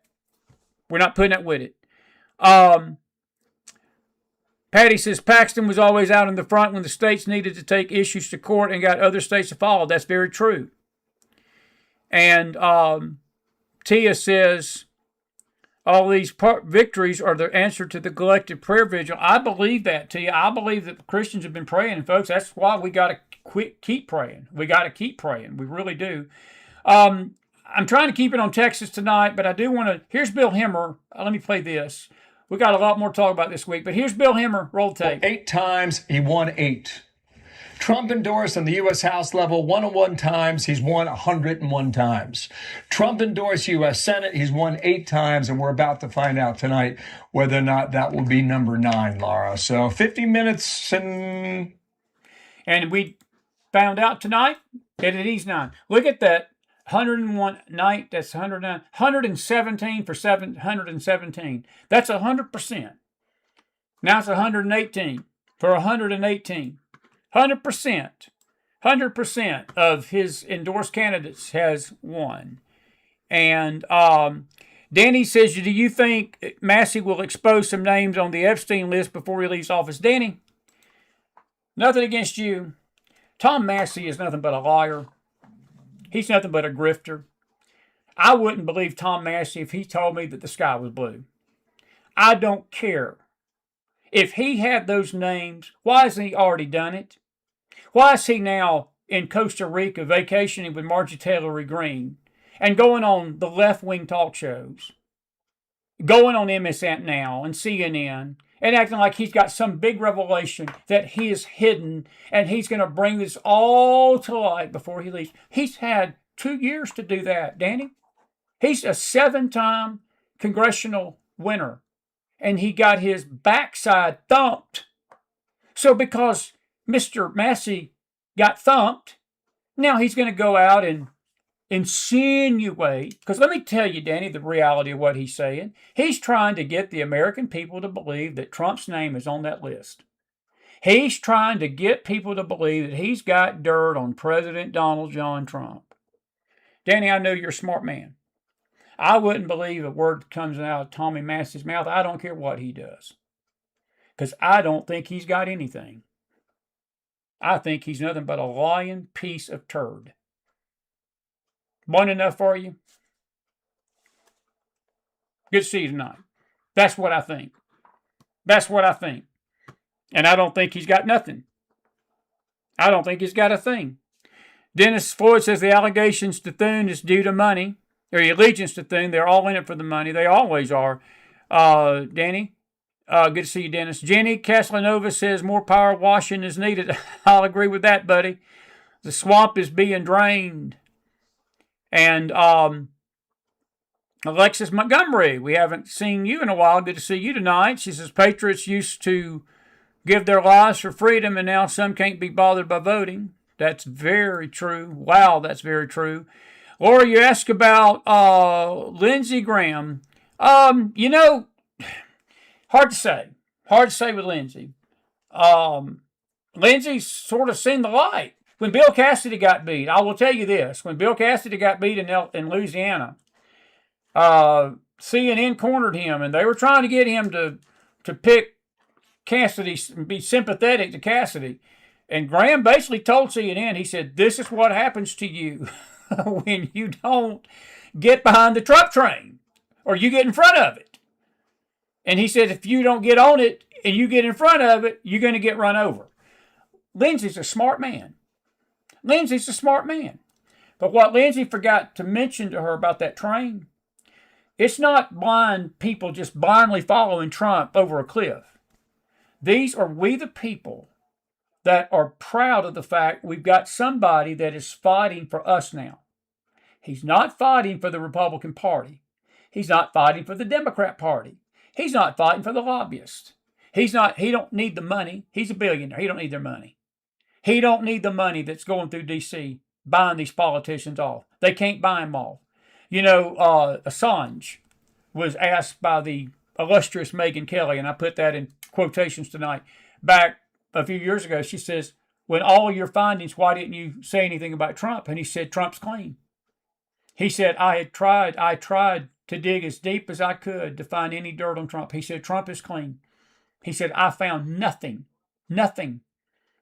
Speaker 1: we're not putting up with it. Patty says Paxton was always out in the front when the states needed to take issues to court and got other states to follow. That's very true. And Tia says all these victories are the answer to the collective prayer vigil. I believe that, Tia. I believe that Christians have been praying. And, folks, that's why we got to keep praying. We got to keep praying. We really do. I'm trying to keep it on Texas tonight, but I do want to. Here's Bill Hemmer. Let me play this. We got a lot more to talk about this week, but here's Bill Hemmer. Roll tape.
Speaker 6: 8 times, he won 8. Trump endorsed on the U.S. House level 101 times. He's won 101 times. Trump endorsed U.S. Senate. He's won 8 times, and we're about to find out tonight whether or not that will be number 9, Laura. So 50 minutes and
Speaker 1: we found out tonight that it is 9. Look at that. 101 night, that's 109. 117 for 717. That's 100%. Now it's 118 for 118. 100%. 100% of his endorsed candidates has won. And Danny says, do you think Massey will expose some names on the Epstein list before he leaves office? Danny, nothing against you. Tom Massey is nothing but a liar. He's nothing but a grifter. I wouldn't believe Tom Massey if he told me that the sky was blue. I don't care. If he had those names, why hasn't he already done it? Why is he now in Costa Rica vacationing with Marjorie Taylor Greene and going on the left-wing talk shows, going on MSN Now and CNN, and acting like he's got some big revelation that he is hidden and he's going to bring this all to light before he leaves? He's had 2 years to do that, Danny. He's a 7-time congressional winner, and he got his backside thumped. So because Mr. Massey got thumped, now he's going to go out and insinuate, because let me tell you, Danny, the reality of what he's saying. He's trying to get the American people to believe that Trump's name is on that list. He's trying to get people to believe that he's got dirt on President Donald John Trump. Danny, I know you're a smart man. I wouldn't believe a word that comes out of Tommy Massey's mouth. I don't care what he does, because I don't think he's got anything. I think he's nothing but a lying piece of turd. Wasn't enough for you? Good to see you tonight. That's what I think. That's what I think. And I don't think he's got nothing. I don't think he's got a thing. Dennis Floyd says the allegations to Thune is due to money, or the allegiance to Thune. They're all in it for the money. They always are. Danny, good to see you, Dennis. Jenny Caslanova says more power washing is needed. I'll agree with that, buddy. The swamp is being drained. And Alexis Montgomery, we haven't seen you in a while. Good to see you tonight. She says patriots used to give their lives for freedom, and now some can't be bothered by voting. That's very true. Wow, that's very true. Laura, you asked about Lindsey Graham. You know, hard to say. Hard to say with Lindsey. Lindsey's sort of seen the light. When Bill Cassidy got beat, I will tell you this. When Bill Cassidy got beat in Louisiana, CNN cornered him, and they were trying to get him to pick Cassidy, be sympathetic to Cassidy. And Graham basically told CNN, he said, this is what happens to you when you don't get behind the Trump train or you get in front of it. And he said, if you don't get on it and you get in front of it, you're going to get run over. Lindsey's a smart man. Lindsey's a smart man. But what Lindsey forgot to mention to her about that train, it's not blind people just blindly following Trump over a cliff. These are we the people that are proud of the fact we've got somebody that is fighting for us now. He's not fighting for the Republican Party. He's not fighting for the Democrat Party. He's not fighting for the lobbyists. He don't need the money. He's a billionaire. He don't need their money. He don't need the money that's going through D.C. buying these politicians off. They can't buy them off. You know, Assange was asked by the illustrious Megyn Kelly, and I put that in quotations tonight, back a few years ago. She says, when all your findings, why didn't you say anything about Trump? And he said, Trump's clean. He said, I tried to dig as deep as I could to find any dirt on Trump. He said, Trump is clean. He said, I found nothing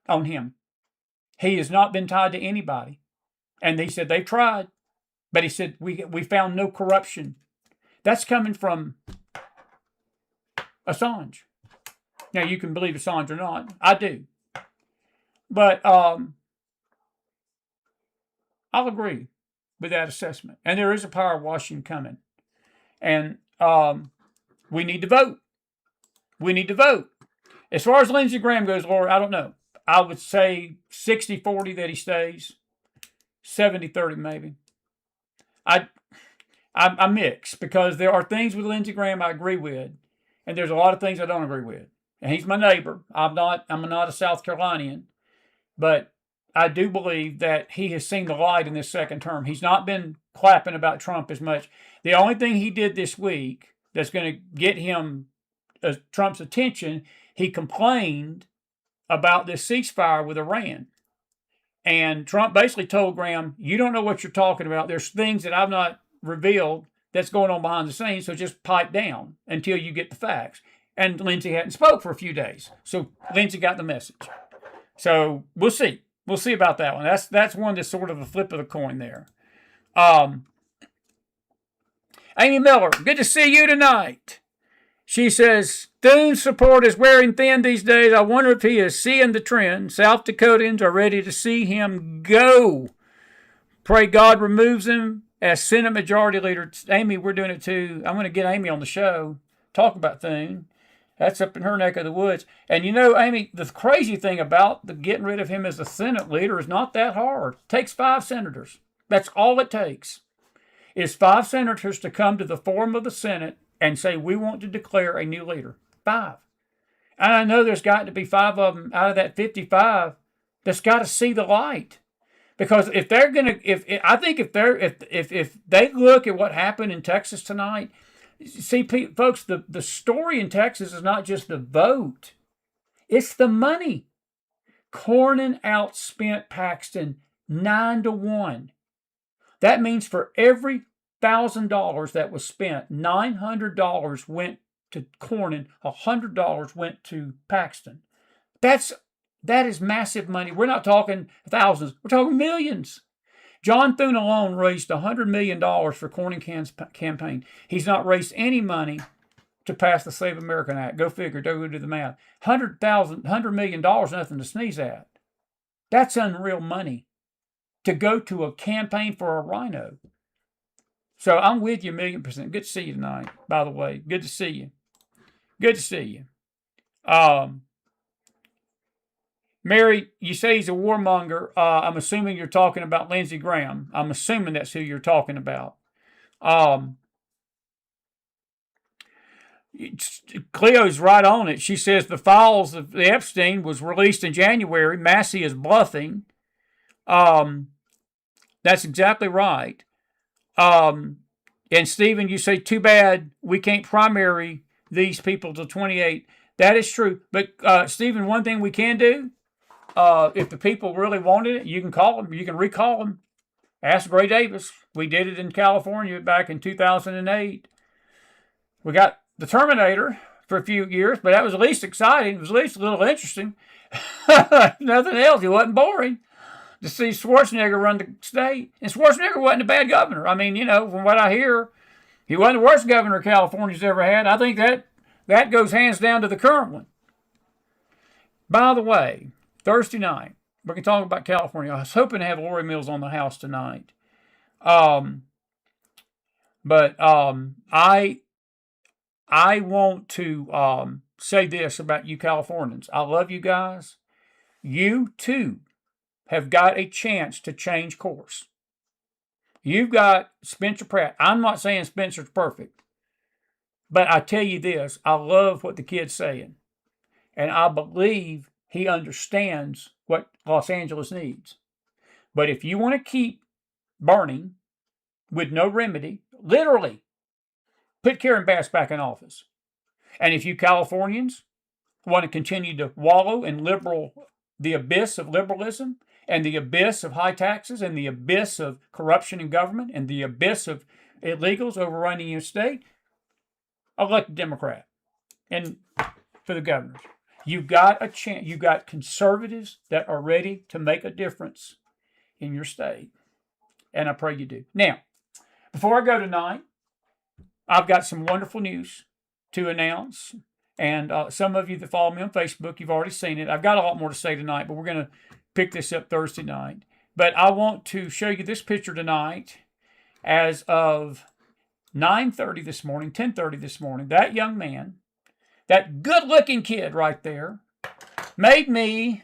Speaker 1: on him. He has not been tied to anybody. And he said, they've tried. But he said, we found no corruption. That's coming from Assange. Now, you can believe Assange or not. I do. But I'll agree with that assessment. And there is a power washing coming. And we need to vote. We need to vote. As far as Lindsey Graham goes, Laura, I don't know. I would say 60-40 that he stays. 70-30 maybe. I'm mixed because there are things with Lindsey Graham I agree with, and there's a lot of things I don't agree with. And he's my neighbor. I'm not a South Carolinian, but I do believe that he has seen the light in this second term. He's not been clapping about Trump as much. The only thing he did this week that's going to get him Trump's attention, he complained about this ceasefire with Iran. And Trump basically told Graham, you don't know what you're talking about. There's things that I've not revealed that's going on behind the scenes, so just pipe down until you get the facts. And Lindsey hadn't spoke for a few days. So Lindsey got the message. So we'll see. We'll see about that one. That's one that's sort of a flip of the coin there. Amy Miller, good to see you tonight. She says, Thune's support is wearing thin these days. I wonder if he is seeing the trend. South Dakotans are ready to see him go. Pray God removes him as Senate Majority Leader. Amy, we're doing it too. I'm going to get Amy on the show, talk about Thune. That's up in her neck of the woods. And you know, Amy, the crazy thing about getting rid of him as the Senate leader is not that hard. It takes 5 senators. That's all it takes. Is 5 senators to come to the forum of the Senate and say, we want to declare a new leader. 5. And I know there's got to be 5 of them out of that 55 that's got to see the light. Because if they're going to, if they look at what happened in Texas tonight, see, folks, the story in Texas is not just the vote. It's the money. Cornyn outspent Paxton 9-1. That means for every $1,000 that was spent, $900 went to Cornyn, $100 went to Paxton. That's That is massive money. We're not talking thousands. We're talking millions. John Thune alone raised $100 million for Cornyn campaign. He's not raised any money to pass the Save American Act. Go figure. Go do the math. $100 million, nothing to sneeze at. That's unreal money to go to a campaign for a rhino. So I'm with you 1,000,000%. Good to see you tonight, by the way. Good to see you. Good to see you. Mary, you say he's a warmonger. I'm assuming you're talking about Lindsey Graham. I'm assuming that's who you're talking about. Cleo's right on it. She says the files of the Epstein was released in January. Massey is bluffing. That's exactly right. And Stephen, you say, too bad we can't primary these people till 28. That is true. But Stephen, one thing we can do, if the people really wanted it, you can call them. You can recall them. Ask Gray Davis. We did it in California back in 2008. We got the Terminator for a few years, but that was at least exciting. It was at least a little interesting. Nothing else. It wasn't boring to see Schwarzenegger run the state. And Schwarzenegger wasn't a bad governor. I mean, from what I hear, he wasn't the worst governor California's ever had. I think that goes hands down to the current one. By the way, Thursday night, we can talk about California. I was hoping to have Lori Mills on the house tonight. But I want to say this about you Californians. I love you guys. You, too, have got a chance to change course. You've got Spencer Pratt. I'm not saying Spencer's perfect. But I tell you this, I love what the kid's saying. And I believe he understands what Los Angeles needs. But if you want to keep burning with no remedy, literally, put Karen Bass back in office. And if you Californians want to continue to wallow in the abyss of liberalism, and the abyss of high taxes, and the abyss of corruption in government, and the abyss of illegals overrunning your state, elect a Democrat. And for the governors, you've got a chance. You've got conservatives that are ready to make a difference in your state. And I pray you do. Now, before I go tonight, I've got some wonderful news to announce. And some of you that follow me on Facebook, you've already seen it. I've got a lot more to say tonight, but we're going to pick this up Thursday night. But I want to show you this picture tonight as of 9:30 this morning, 10:30 this morning. That young man, that good-looking kid right there, made me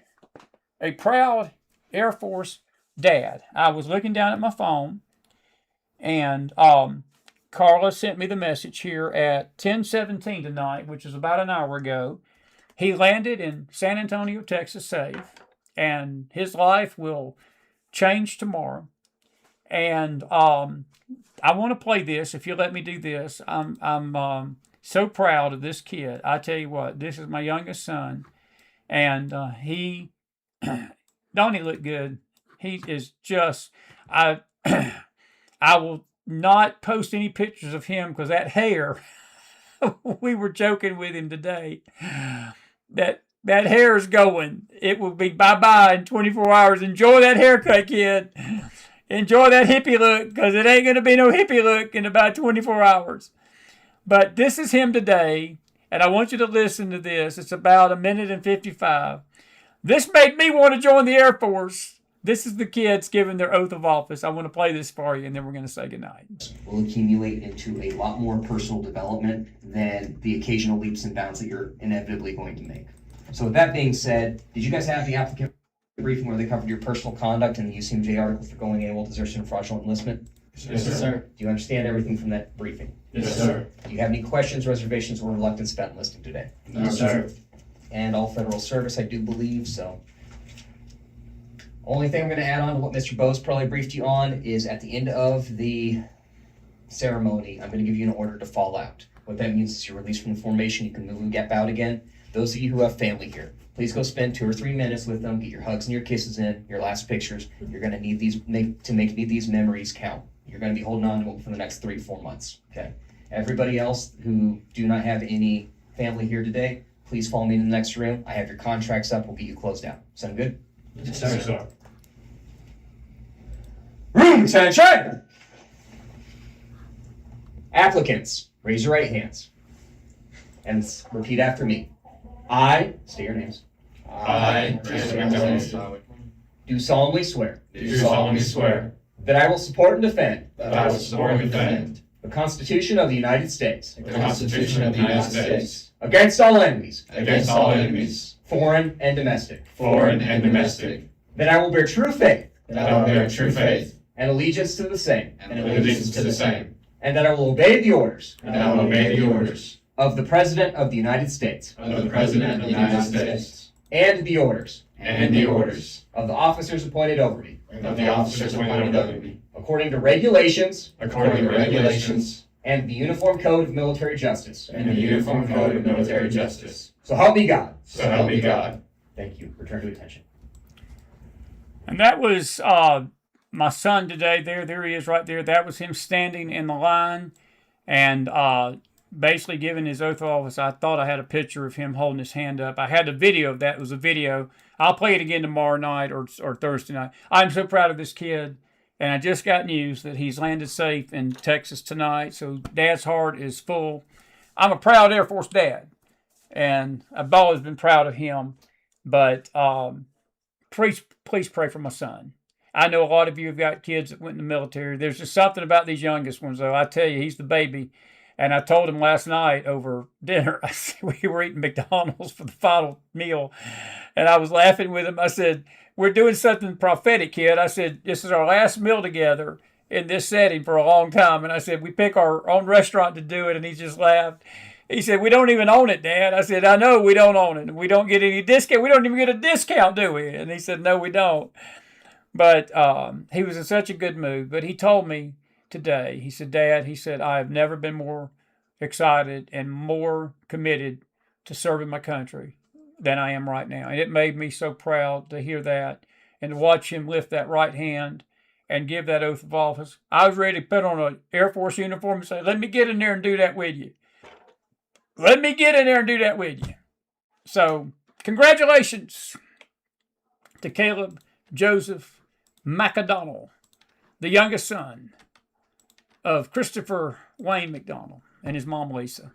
Speaker 1: a proud Air Force dad. I was looking down at my phone, and Carla sent me the message here at 10:17 tonight, which is about an hour ago. He landed in San Antonio, Texas, safe, and his life will change tomorrow. And I want to play this. If you let me do this, I'm so proud of this kid. I tell you what, this is my youngest son, and he don't he look good? He is just I will not post any pictures of him because that hair. We were joking with him today that hair is going. It will be bye-bye in 24 hours. Enjoy that haircut, kid. Enjoy that hippie look, because it ain't going to be no hippie look in about 24 hours. But this is him today, and I want you to listen to this. It's about 1:55. This made me want to join the Air Force. This is the kids giving their oath of office. I want to play this for you, and then we're going to say goodnight.
Speaker 7: Will accumulate into a lot more personal development than the occasional leaps and bounds that you're inevitably going to make. So with that being said, did you guys have the applicant briefing where they covered your personal conduct and the UCMJ article for going AWOL, desertion, and fraudulent enlistment?
Speaker 8: Yes, sir.
Speaker 7: Do you understand everything from that briefing?
Speaker 8: Yes, sir.
Speaker 7: Do you have any questions, reservations, or reluctance about enlisting today?
Speaker 8: No, sir.
Speaker 7: And all federal service, I do believe so. Only thing I'm going to add on to what Mr. Bose probably briefed you on is at the end of the ceremony, I'm going to give you an order to fall out. What that means is you're released from the formation, you can move and gap out again. Those of you who have family here, please go spend 2 or 3 minutes with them, get your hugs and your kisses in, your last pictures. You're going to need these make these memories count. You're going to be holding on to them for the next 3 to 4 months, okay? Everybody else who do not have any family here today, Please follow me in the next room. I have your contracts up. We'll get you closed out. Sound good?
Speaker 8: Yes, sir.
Speaker 7: Room attention! Applicants, raise your right hands. And repeat after me. I, state your names,
Speaker 8: I, Paxton,
Speaker 7: do solemnly swear
Speaker 8: do solemnly swear
Speaker 7: that I will support and defend
Speaker 8: that I will support and defend
Speaker 7: the Constitution of the United States
Speaker 8: the Constitution of the United States
Speaker 7: against all enemies,
Speaker 8: against all enemies,
Speaker 7: foreign and domestic.
Speaker 8: foreign and domestic,
Speaker 7: That I will bear true faith
Speaker 8: that I will bear true faith
Speaker 7: and allegiance to the same,
Speaker 8: and allegiance to the same,
Speaker 7: and that I will obey the orders
Speaker 8: and that I will obey the orders
Speaker 7: of the President of the United States
Speaker 8: of the President of the United States
Speaker 7: and the orders
Speaker 8: and the orders
Speaker 7: of the officers appointed over me,
Speaker 8: of the officers appointed over me,
Speaker 7: according to regulations
Speaker 8: according to regulations
Speaker 7: and the Uniform Code of Military Justice.
Speaker 8: and the Uniform Code of Military Justice.
Speaker 7: So help me God.
Speaker 8: So help me God.
Speaker 7: Thank you. Return to attention.
Speaker 1: And that was my son today. There he is right there. That was him standing in the line and basically giving his oath of office. I thought I had a picture of him holding his hand up. I had a video of that. It was a video. I'll play it again tomorrow night or Thursday night. I'm so proud of this kid. And I just got news that he's landed safe in Texas tonight. So Dad's heart is full. I'm a proud Air Force dad. And I've always been proud of him. But please pray for my son. I know a lot of you have got kids that went in the military. There's just something about these youngest ones, though. I tell you, he's the baby. And I told him last night over dinner, we were eating McDonald's for the final meal. And I was laughing with him. I said, we're doing something prophetic, kid. I said, this is our last meal together in this setting for a long time. And I said, we pick our own restaurant to do it. And he just laughed. He said, we don't even own it, Dad. I said, I know we don't own it. We don't get any discount. We don't even get a discount, do we? And he said, no, we don't. But he was in such a good mood. But he told me today, he said, Dad, he said, I have never been more excited and more committed to serving my country than I am right now. And it made me so proud to hear that and to watch him lift that right hand and give that oath of office. I was ready to put on an Air Force uniform and say, let me get in there and do that with you. Let me get in there and do that with you. So, congratulations to Caleb Joseph McDonald, the youngest son of Christopher Wayne McDonald and his mom Lisa,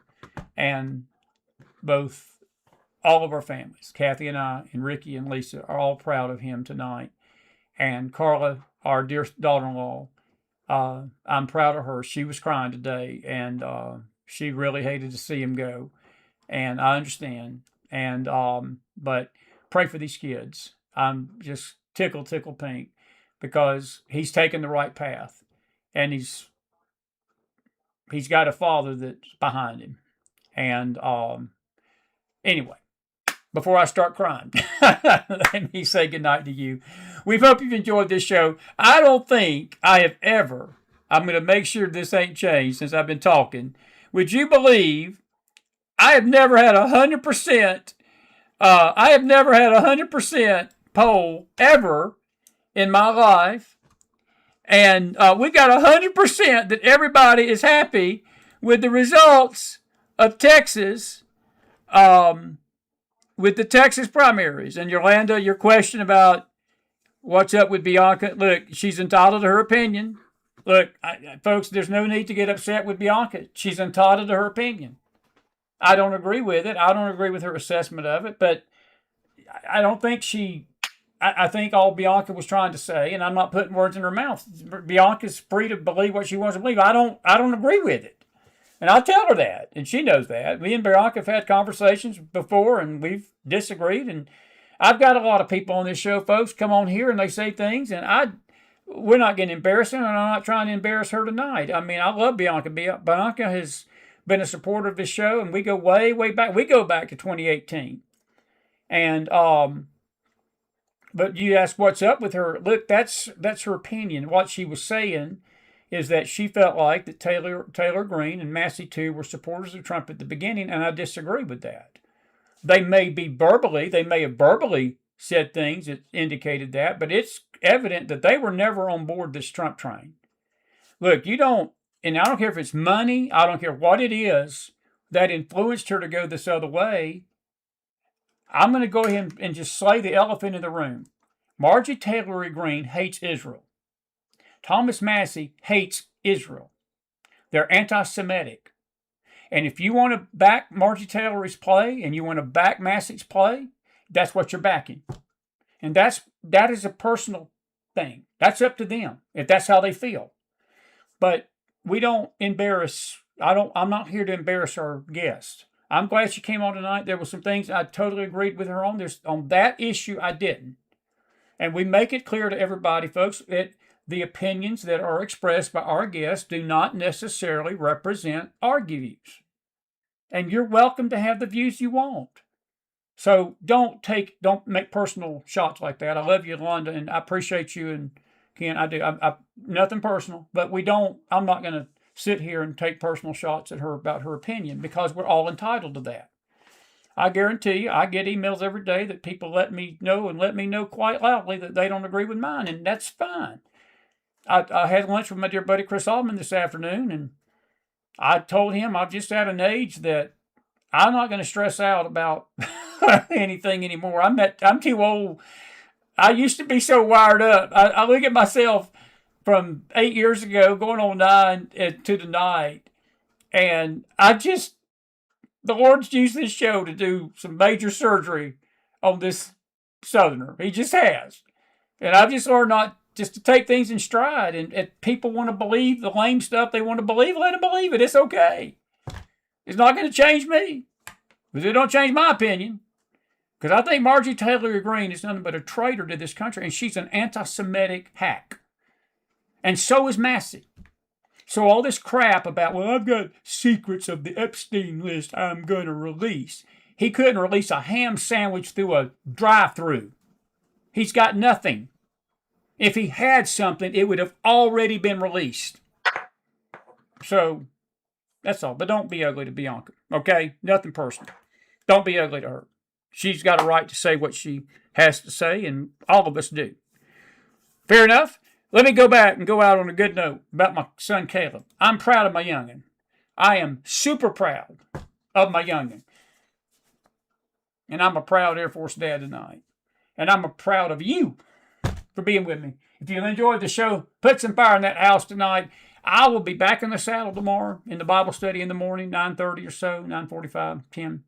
Speaker 1: and all of our families, Kathy and I, and Ricky and Lisa, are all proud of him tonight. And Carla, our dear daughter-in-law, I'm proud of her. She was crying today, and she really hated to see him go. And I understand. And but pray for these kids. I'm just tickle pink because he's taken the right path, and he's got a father that's behind him. And anyway, before I start crying, let me say goodnight to you. We hope you've enjoyed this show. I don't think I have ever, I'm going to make sure this ain't changed since I've been talking. Would you believe I have never had 100%, I have never had 100% poll ever in my life. And we got 100% that everybody is happy with the results of Texas, with the Texas primaries. And Yolanda, your question about what's up with Bianca, look, she's entitled to her opinion. Look, folks, there's no need to get upset with Bianca. She's entitled to her opinion. I don't agree with it. I don't agree with her assessment of it, but I don't think I think all Bianca was trying to say, and I'm not putting words in her mouth, Bianca's free to believe what she wants to believe. I don't agree with it. And I tell her that, and she knows that. Me and Bianca have had conversations before, and we've disagreed. And I've got a lot of people on this show, folks, come on here and they say things, and we're not getting embarrassing, and I'm not trying to embarrass her tonight. I mean, I love Bianca. Bianca has been a supporter of this show, and we go way, way back. We go back to 2018. And but you ask what's up with her. Look, that's her opinion. What she was saying is that she felt like that Taylor Greene and Massey too were supporters of Trump at the beginning, and I disagree with that. They may have verbally said things that indicated that, but it's evident that they were never on board this Trump train. Look, and I don't care if it's money, I don't care what it is that influenced her to go this other way. I'm going to go ahead and just slay the elephant in the room. Marjorie Taylor Greene hates Israel. Thomas Massey hates Israel. They're anti-Semitic. And if you want to back Marjorie Taylor's play and you want to back Massey's play, that's what you're backing. And that is a personal thing. That's up to them if that's how they feel. But we don't embarrass. I'm not here to embarrass our guest. I'm glad she came on tonight. There were some things I totally agreed with her on. On that issue, I didn't. And we make it clear to everybody, folks, that the opinions that are expressed by our guests do not necessarily represent our views. And you're welcome to have the views you want. So don't make personal shots like that. I love you, Londa, and I appreciate you, and Ken, I do. I nothing personal, but I'm not going to sit here and take personal shots at her about her opinion, because we're all entitled to that. I guarantee you, I get emails every day that people let me know quite loudly that they don't agree with mine, and that's fine. I had lunch with my dear buddy Chris Altman this afternoon, and I told him I'm just at an age that I'm not going to stress out about anything anymore. I'm too old. I used to be so wired up. I look at myself from 8 years ago, going on 9 to tonight, and the Lord's used this show to do some major surgery on this Southerner. He just has. And I've just learned not just to take things in stride. And if people want to believe the lame stuff they want to believe, let them believe it. It's okay. It's not going to change me. Because it don't change my opinion. Because I think Marjorie Taylor Greene is nothing but a traitor to this country. And she's an anti-Semitic hack. And so is Massey. So all this crap about, well, I've got secrets of the Epstein list I'm going to release. He couldn't release a ham sandwich through a drive-thru. He's got nothing. If he had something, it would have already been released. So that's all. But don't be ugly to Bianca, okay? Nothing personal. Don't be ugly to her. She's got a right to say what she has to say, and all of us do. Fair enough? Let me go back and go out on a good note about my son Caleb. I'm proud of my youngin'. I am super proud of my youngin'. And I'm a proud Air Force dad tonight. And I'm proud of you for being with me. If you enjoyed the show, put some fire in that house tonight. I will be back in the saddle tomorrow in the Bible study in the morning, 9:30 or so, 9:45, 10.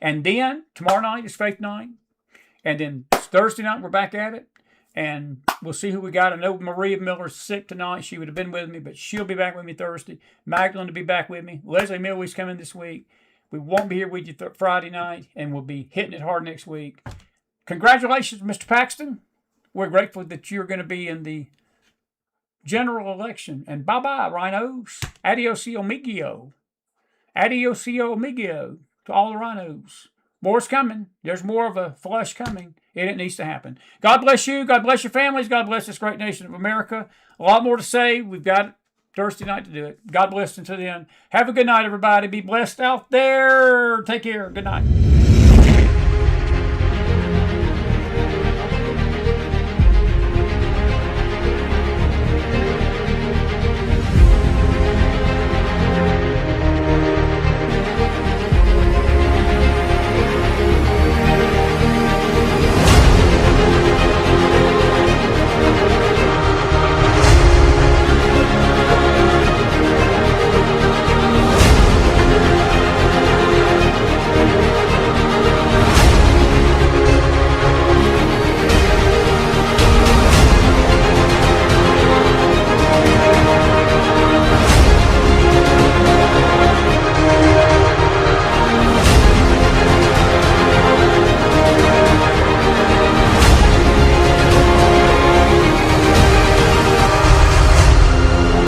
Speaker 1: And then tomorrow night is faith night. And then Thursday night, we're back at it. And we'll see who we got. I know Maria Miller's sick tonight. She would have been with me, but she'll be back with me Thursday. Magdalene will be back with me. Leslie Millway's coming this week. We won't be here with you Friday night, and we'll be hitting it hard next week. Congratulations, Mr. Paxton. We're grateful that you're going to be in the general election. And bye-bye, RHINOs. Adios, amigio. Adios, amigio to all the RHINOs. More's coming. There's more of a flush coming, and it needs to happen. God bless you. God bless your families. God bless this great nation of America. A lot more to say. We've got Thursday night to do it. God bless until then. Have a good night, everybody. Be blessed out there. Take care. Good night.